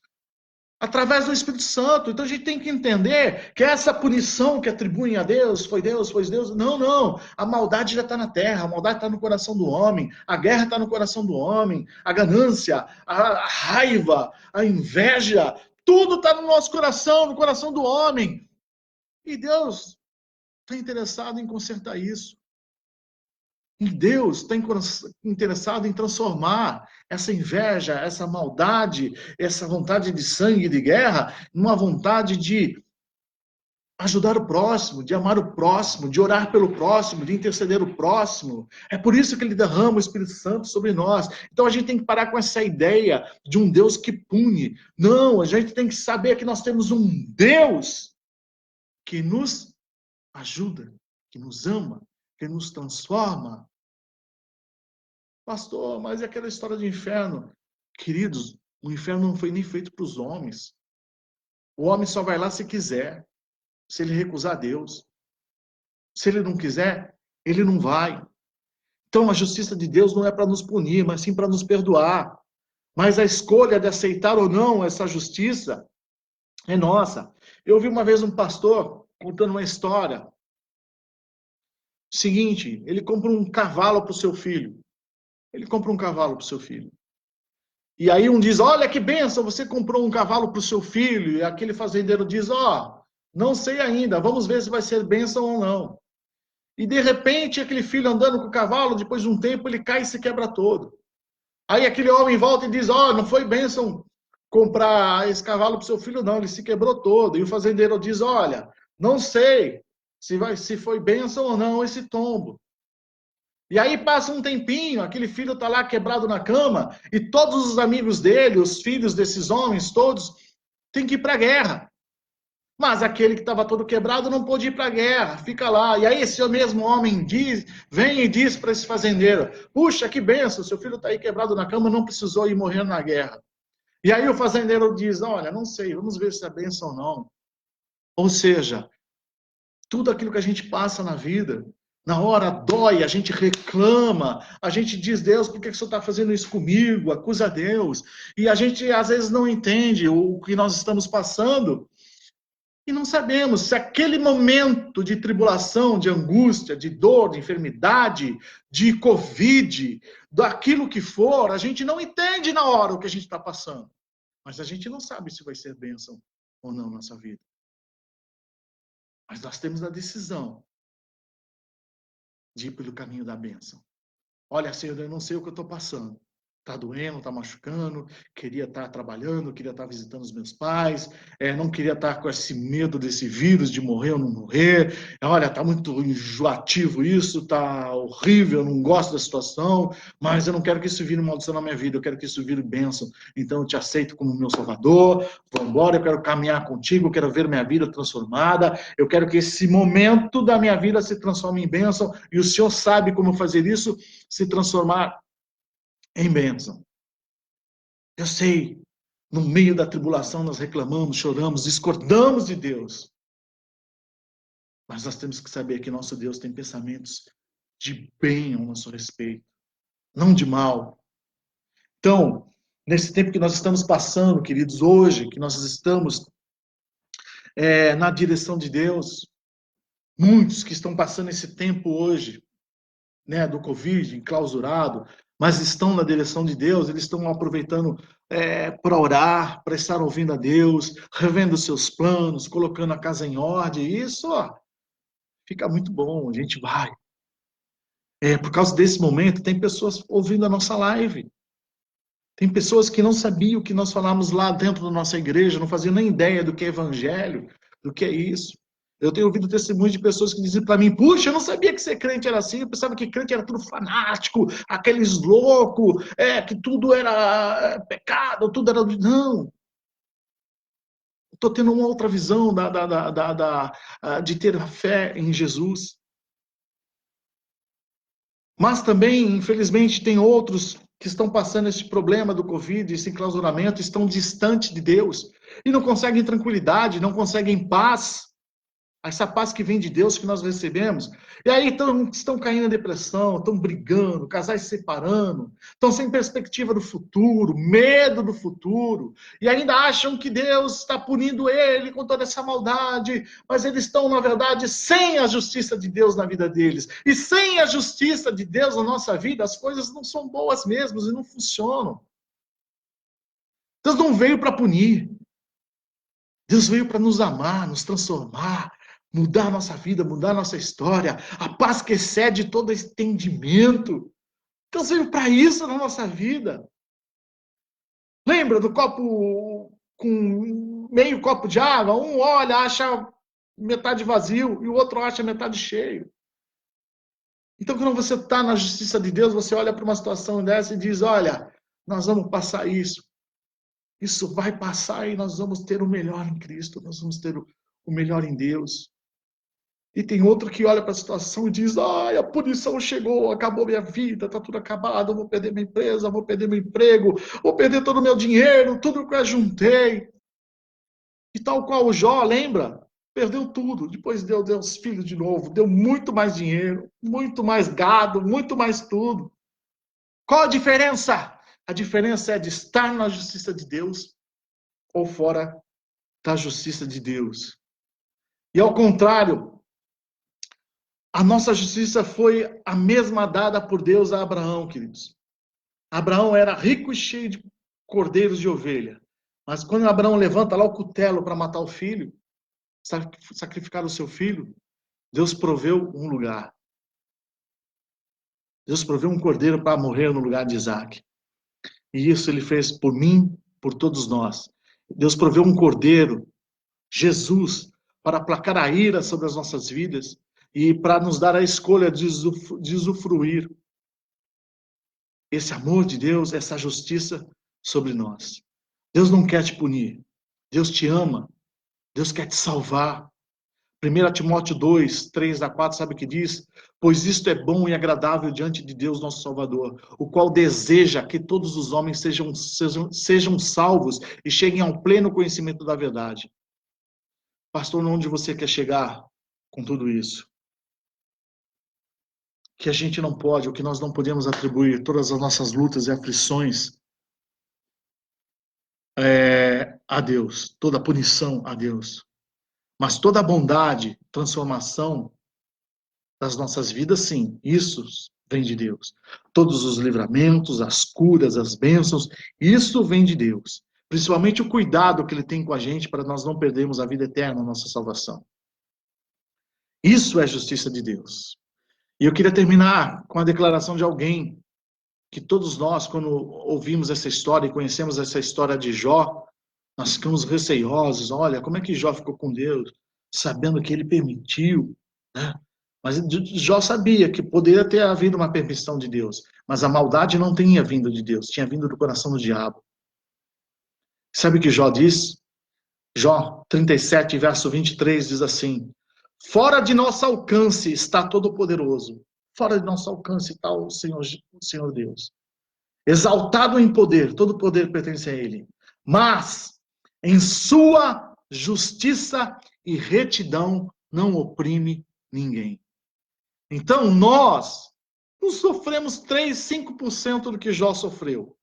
através do Espírito Santo. Então a gente tem que entender que essa punição que atribuem a Deus, foi Deus, foi Deus. Não, não. A maldade já está na terra, a maldade está no coração do homem, a guerra está no coração do homem, a ganância, a raiva, a inveja, tudo está no nosso coração, no coração do homem. E Deus está interessado em consertar isso. E Deus está interessado em transformar essa inveja, essa maldade, essa vontade de sangue e de guerra, numa vontade de ajudar o próximo, de amar o próximo, de orar pelo próximo, de interceder o próximo. É por isso que ele derrama o Espírito Santo sobre nós. Então a gente tem que parar com essa ideia de um Deus que pune. Não, a gente tem que saber que nós temos um Deus que nos ajuda, que nos ama, que nos transforma. Pastor, mas é aquela história de inferno. Queridos, o inferno não foi nem feito para os homens. O homem só vai lá se quiser, se ele recusar Deus. Se ele não quiser, ele não vai. Então a justiça de Deus não é para nos punir, mas sim para nos perdoar. Mas a escolha de aceitar ou não essa justiça é nossa. Eu ouvi uma vez um pastor contando uma história. Seguinte, ele compra um cavalo para o seu filho. Ele compra um cavalo para o seu filho. E aí um diz, olha que bênção, você comprou um cavalo para o seu filho. E aquele fazendeiro diz, ó, Não sei ainda, vamos ver se vai ser bênção ou não. E de repente, aquele filho andando com o cavalo, depois de um tempo, ele cai e se quebra todo. Aí aquele homem volta e diz: Ó, não foi bênção comprar esse cavalo para o seu filho, não, ele se quebrou todo. E o fazendeiro diz: Olha, não sei se foi bênção ou não esse tombo. E aí passa um tempinho, aquele filho está lá quebrado na cama, e todos os amigos dele, os filhos desses homens, todos, têm que ir para a guerra. Mas aquele que estava todo quebrado não pôde ir para a guerra, fica lá. E aí esse mesmo homem vem e diz para esse fazendeiro: Puxa, que benção, seu filho está aí quebrado na cama, não precisou ir morrer na guerra. E aí o fazendeiro diz: Olha, não sei, vamos ver se é benção ou não. Ou seja, tudo aquilo que a gente passa na vida, na hora dói, a gente reclama, a gente diz: Deus, por que o Senhor está fazendo isso comigo? Acusa Deus. E a gente às vezes não entende o que nós estamos passando. E não sabemos se aquele momento de tribulação, de angústia, de dor, de enfermidade, de Covid, daquilo que for, a gente não entende na hora o que a gente está passando. Mas a gente não sabe se vai ser bênção ou não na nossa vida. Mas nós temos a decisão de ir pelo caminho da bênção. Olha, Senhor, eu não sei o que eu estou passando. Está doendo, está machucando, queria estar trabalhando, queria estar visitando os meus pais, não queria estar com esse medo desse vírus de morrer ou não morrer. Olha, está muito enjoativo isso, está horrível, eu não gosto da situação, mas eu não quero que isso vire maldição na minha vida, eu quero que isso vire bênção. Então eu te aceito como meu Salvador, vou embora, eu quero caminhar contigo, eu quero ver minha vida transformada, eu quero que esse momento da minha vida se transforme em bênção, e o Senhor sabe como fazer isso, se transformar em bênção. Eu sei, no meio da tribulação nós reclamamos, choramos, discordamos de Deus. Mas nós temos que saber que nosso Deus tem pensamentos de bem ao nosso respeito, não de mal. Então, nesse tempo que nós estamos passando, queridos, hoje, que nós estamos na direção de Deus, muitos que estão passando esse tempo hoje, né, do Covid, enclausurado, mas estão na direção de Deus, eles estão aproveitando para orar, para estar ouvindo a Deus, revendo seus planos, colocando a casa em ordem. Isso, ó, fica muito bom, a gente vai. Por causa desse momento, tem pessoas ouvindo a nossa live. Tem pessoas que não sabiam o que nós falamos lá dentro da nossa igreja, não faziam nem ideia do que é evangelho, do que é isso. Eu tenho ouvido testemunhos de pessoas que dizem para mim: puxa, eu não sabia que ser crente era assim, eu pensava que crente era tudo fanático, aqueles loucos, que tudo era pecado, tudo era... Não. Estou tendo uma outra visão de ter fé em Jesus. Mas também, infelizmente, tem outros que estão passando esse problema do Covid, esse enclausuramento, estão distantes de Deus e não conseguem tranquilidade, não conseguem paz. Essa paz que vem de Deus que nós recebemos. E aí estão caindo em depressão, estão brigando, casais se separando, estão sem perspectiva do futuro, medo do futuro, e ainda acham que Deus está punindo ele com toda essa maldade, mas eles estão, na verdade, sem a justiça de Deus na vida deles. E sem a justiça de Deus na nossa vida, as coisas não são boas mesmo e não funcionam. Deus não veio para punir. Deus veio para nos amar, nos transformar, mudar a nossa vida, mudar a nossa história, a paz que excede todo entendimento. Deus veio para isso na nossa vida. Lembra do copo com meio copo de água? Um olha, acha metade vazio e o outro acha metade cheio. Então, quando você está na justiça de Deus, você olha para uma situação dessa e diz: olha, nós vamos passar isso. Isso vai passar e nós vamos ter o melhor em Cristo, nós vamos ter o melhor em Deus. E tem outro que olha para a situação e diz: ai, a punição chegou, acabou minha vida, está tudo acabado, eu vou perder minha empresa, vou perder meu emprego, vou perder todo o meu dinheiro, tudo que eu juntei. E tal qual o Jó, lembra? Perdeu tudo, depois deu os filhos de novo, deu muito mais dinheiro, muito mais gado, muito mais tudo. Qual a diferença? A diferença é de estar na justiça de Deus ou fora da justiça de Deus. E ao contrário, a nossa justiça foi a mesma dada por Deus a Abraão, queridos. Abraão era rico e cheio de cordeiros de ovelha. Mas quando Abraão levanta lá o cutelo para matar o filho, sacrificar o seu filho, Deus proveu um lugar. Deus proveu um cordeiro para morrer no lugar de Isaac. E isso ele fez por mim, por todos nós. Deus proveu um cordeiro, Jesus, para aplacar a ira sobre as nossas vidas e para nos dar a escolha de usufruir esse amor de Deus, essa justiça sobre nós. Deus não quer te punir. Deus te ama. Deus quer te salvar. 1 Timóteo 2, 3 a 4, sabe o que diz? Pois isto é bom e agradável diante de Deus, nosso Salvador, o qual deseja que todos os homens sejam salvos e cheguem ao pleno conhecimento da verdade. Pastor, onde você quer chegar com tudo isso? Que a gente não pode, o que nós não podemos atribuir todas as nossas lutas e aflições a Deus, toda a punição a Deus. Mas toda a bondade, transformação das nossas vidas, sim, isso vem de Deus. Todos os livramentos, as curas, as bênçãos, isso vem de Deus. Principalmente o cuidado que Ele tem com a gente para nós não perdermos a vida eterna, a nossa salvação. Isso é justiça de Deus. E eu queria terminar com a declaração de alguém que todos nós, quando ouvimos essa história e conhecemos essa história de Jó, nós ficamos receiosos. Olha, como é que Jó ficou com Deus, sabendo que ele permitiu, né? Mas Jó sabia que poderia ter havido uma permissão de Deus, mas a maldade não tinha vindo de Deus, tinha vindo do coração do diabo. Sabe o que Jó diz? Jó 37, verso 23, diz assim: fora de nosso alcance está Todo-Poderoso, fora de nosso alcance está o Senhor Deus. Exaltado em poder, todo poder pertence a Ele. Mas, em sua justiça e retidão, não oprime ninguém. Então, nós não sofremos 3, 5% do que Jó sofreu.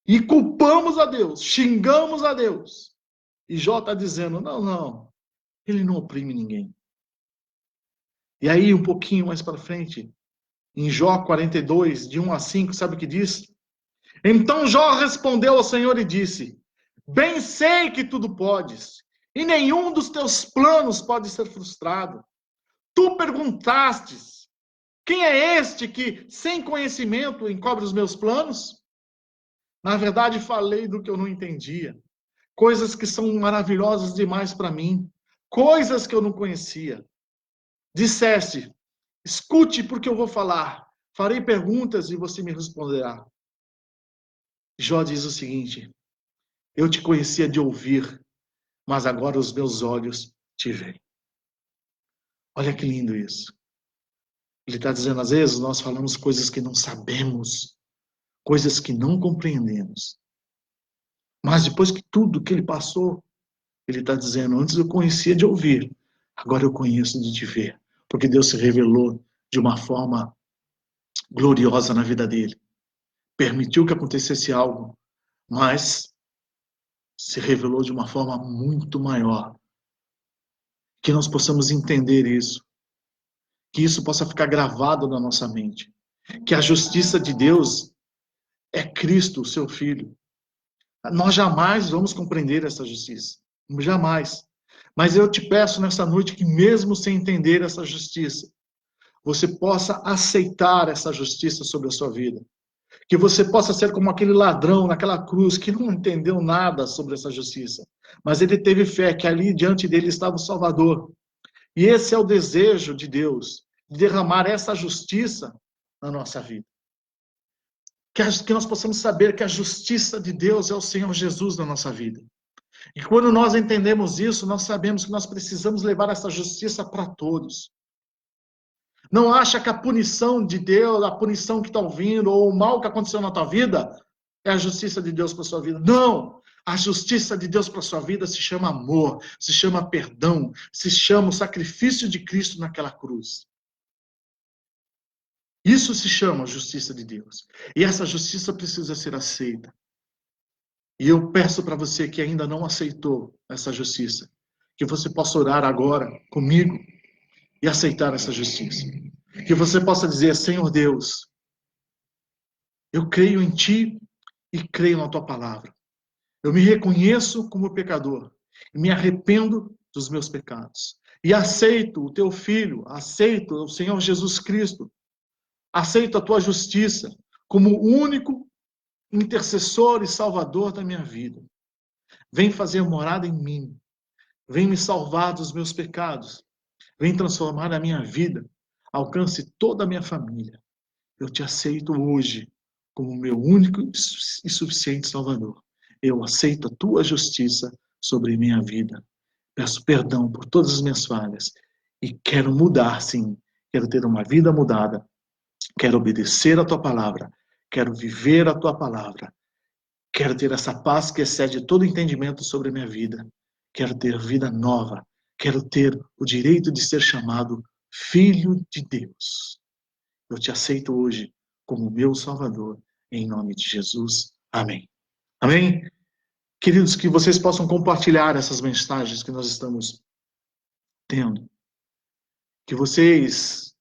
E culpamos a Deus, xingamos a Deus. E Jó está dizendo, não, ele não oprime ninguém. E aí, um pouquinho mais para frente, em Jó 42, de 1 a 5, sabe o que diz? Então Jó respondeu ao Senhor e disse: bem sei que tudo podes, e nenhum dos teus planos pode ser frustrado. Tu perguntastes: quem é este que, sem conhecimento, encobre os meus planos? Na verdade, falei do que eu não entendia, coisas que são maravilhosas demais para mim, coisas que eu não conhecia. Disseste: escute, porque eu vou falar. Farei perguntas e você me responderá. Jó diz o seguinte: eu te conhecia de ouvir, mas agora os meus olhos te veem. Olha que lindo isso. Ele está dizendo, às vezes nós falamos coisas que não sabemos, coisas que não compreendemos. Mas depois que tudo que ele passou, ele está dizendo, antes eu conhecia de ouvir, agora eu conheço de te ver. Porque Deus se revelou de uma forma gloriosa na vida dele. Permitiu que acontecesse algo, mas se revelou de uma forma muito maior. Que nós possamos entender isso. Que isso possa ficar gravado na nossa mente. Que a justiça de Deus é Cristo, o seu Filho. Nós jamais vamos compreender essa justiça. Jamais. Mas eu te peço nessa noite que mesmo sem entender essa justiça, você possa aceitar essa justiça sobre a sua vida. Que você possa ser como aquele ladrão naquela cruz que não entendeu nada sobre essa justiça. Mas ele teve fé que ali diante dele estava o Salvador. E esse é o desejo de Deus, de derramar essa justiça na nossa vida. Que nós possamos saber que a justiça de Deus é o Senhor Jesus na nossa vida. E quando nós entendemos isso, nós sabemos que nós precisamos levar essa justiça para todos. Não acha que a punição de Deus, a punição que está ouvindo, ou o mal que aconteceu na tua vida, é a justiça de Deus para a sua vida. Não! A justiça de Deus para a sua vida se chama amor, se chama perdão, se chama o sacrifício de Cristo naquela cruz. Isso se chama justiça de Deus. E essa justiça precisa ser aceita. E eu peço para você que ainda não aceitou essa justiça, que você possa orar agora comigo e aceitar essa justiça. Que você possa dizer, Senhor Deus, eu creio em Ti e creio na Tua palavra. Eu me reconheço como pecador e me arrependo dos meus pecados. E aceito o teu Filho, aceito o Senhor Jesus Cristo, aceito a tua justiça como o único intercessor e salvador da minha vida. Vem fazer morada em mim. Vem me salvar dos meus pecados. Vem transformar a minha vida. Alcance toda a minha família. Eu te aceito hoje como meu único e suficiente Salvador. Eu aceito a tua justiça sobre minha vida. Peço perdão por todas as minhas falhas. E quero mudar, sim. Quero ter uma vida mudada. Quero obedecer a tua palavra. Quero viver a tua palavra. Quero ter essa paz que excede todo entendimento sobre a minha vida. Quero ter vida nova. Quero ter o direito de ser chamado Filho de Deus. Eu te aceito hoje como meu Salvador, em nome de Jesus. Amém. Amém? Queridos, que vocês possam compartilhar essas mensagens que nós estamos tendo. Que vocês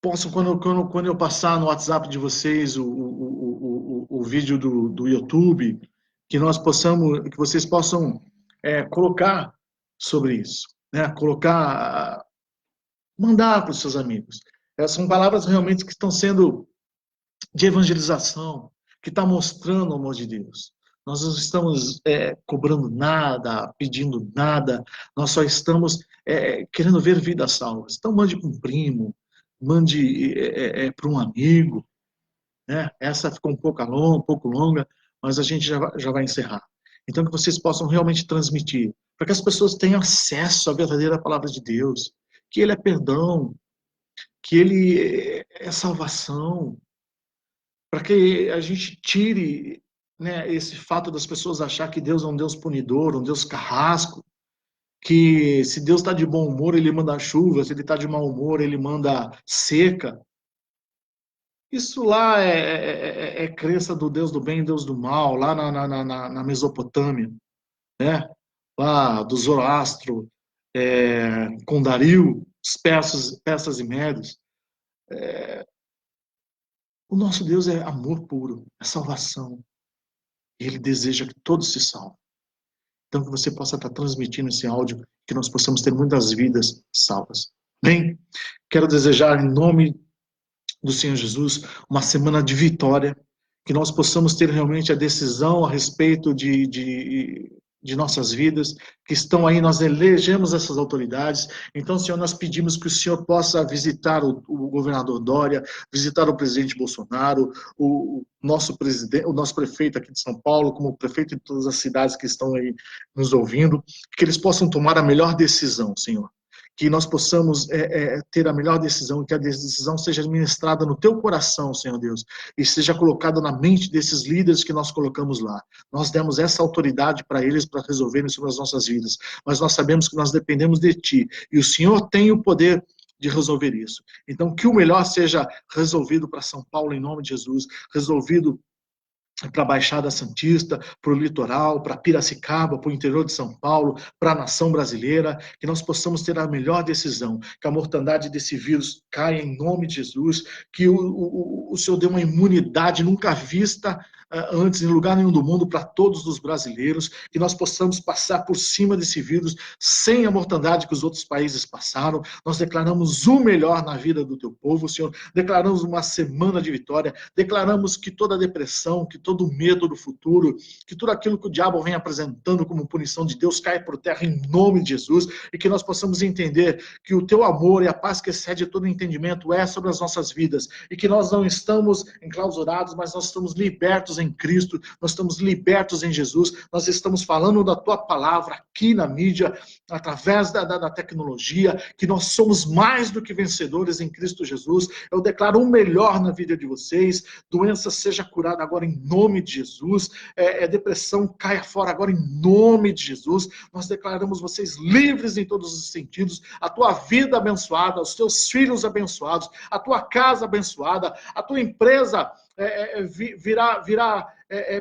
possam, quando eu passar no WhatsApp de vocês o vídeo do YouTube, que nós possamos, que vocês possam colocar sobre isso, né? Colocar, mandar para os seus amigos. São palavras realmente que estão sendo de evangelização, que está mostrando o amor de Deus. Nós não estamos cobrando nada, pedindo nada, nós só estamos querendo ver vidas salvas. Então mande para um primo, mande para um amigo. Né? Essa ficou um pouco longa, mas a gente já vai encerrar. Então que vocês possam realmente transmitir, para que as pessoas tenham acesso à verdadeira palavra de Deus, que Ele é perdão, que Ele é salvação, para que a gente tire, né, esse fato das pessoas achar que Deus é um Deus punidor, um Deus carrasco, que se Deus está de bom humor, Ele manda chuva, se Ele está de mau humor, Ele manda seca. Isso lá é crença do Deus do bem e Deus do mal, lá na Mesopotâmia, né? Lá do Zoroastro, com Dario, os persas e médios. O nosso Deus é amor puro, é salvação. E Ele deseja que todos se salvem. Então, que você possa estar transmitindo esse áudio, que nós possamos ter muitas vidas salvas. Bem, quero desejar, em nome do Senhor Jesus, uma semana de vitória, que nós possamos ter realmente a decisão a respeito de nossas vidas, que estão aí, nós elegemos essas autoridades. Então, Senhor, nós pedimos que o Senhor possa visitar o governador Dória, visitar o presidente Bolsonaro, o nosso prefeito aqui de São Paulo, como o prefeito de todas as cidades que estão aí nos ouvindo, que eles possam tomar a melhor decisão, Senhor. Que nós possamos ter a melhor decisão, que a decisão seja administrada no teu coração, Senhor Deus, e seja colocada na mente desses líderes que nós colocamos lá. Nós demos essa autoridade para eles, para resolverem sobre as nossas vidas, mas nós sabemos que nós dependemos de Ti, e o Senhor tem o poder de resolver isso. Então, que o melhor seja resolvido para São Paulo, em nome de Jesus, resolvido para a Baixada Santista, para o litoral, para Piracicaba, para o interior de São Paulo, para a nação brasileira, que nós possamos ter a melhor decisão, que a mortandade desse vírus caia em nome de Jesus, que o Senhor dê uma imunidade nunca vista antes em lugar nenhum do mundo para todos os brasileiros, que nós possamos passar por cima desse vírus sem a mortandade que os outros países passaram. Nós declaramos o melhor na vida do teu povo, Senhor, declaramos uma semana de vitória, declaramos que toda depressão, que todo medo do futuro, que tudo aquilo que o diabo vem apresentando como punição de Deus caia por terra em nome de Jesus, e que nós possamos entender que o teu amor e a paz que excede todo entendimento é sobre as nossas vidas, e que nós não estamos enclausurados, mas nós estamos libertos em Cristo, nós estamos libertos em Jesus, nós estamos falando da tua palavra aqui na mídia, através da tecnologia, que nós somos mais do que vencedores em Cristo Jesus. Eu declaro o melhor na vida de vocês, doença seja curada agora em nome de Jesus, depressão caia fora agora em nome de Jesus. Nós declaramos vocês livres em todos os sentidos, a tua vida abençoada, os teus filhos abençoados, a tua casa abençoada, a tua empresa virá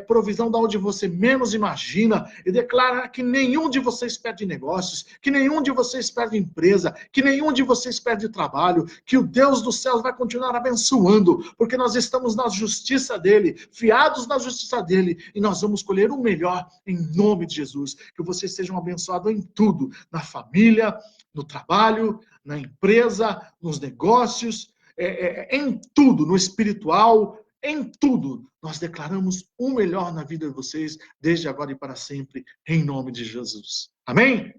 provisão da onde você menos imagina, e declara que nenhum de vocês perde negócios, que nenhum de vocês perde empresa, que nenhum de vocês perde trabalho, que o Deus dos céus vai continuar abençoando, porque nós estamos na justiça dele, fiados na justiça dele, e nós vamos colher o melhor em nome de Jesus. Que vocês sejam abençoados em tudo, na família, no trabalho, na empresa, nos negócios, em tudo, no espiritual, em tudo. Nós declaramos o melhor na vida de vocês, desde agora e para sempre, em nome de Jesus. Amém?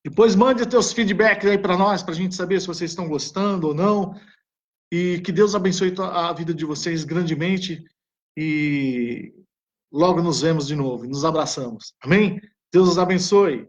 Depois mande os teus feedbacks aí para nós, para a gente saber se vocês estão gostando ou não. E que Deus abençoe a vida de vocês grandemente. E logo nos vemos de novo, nos abraçamos. Amém? Deus os abençoe.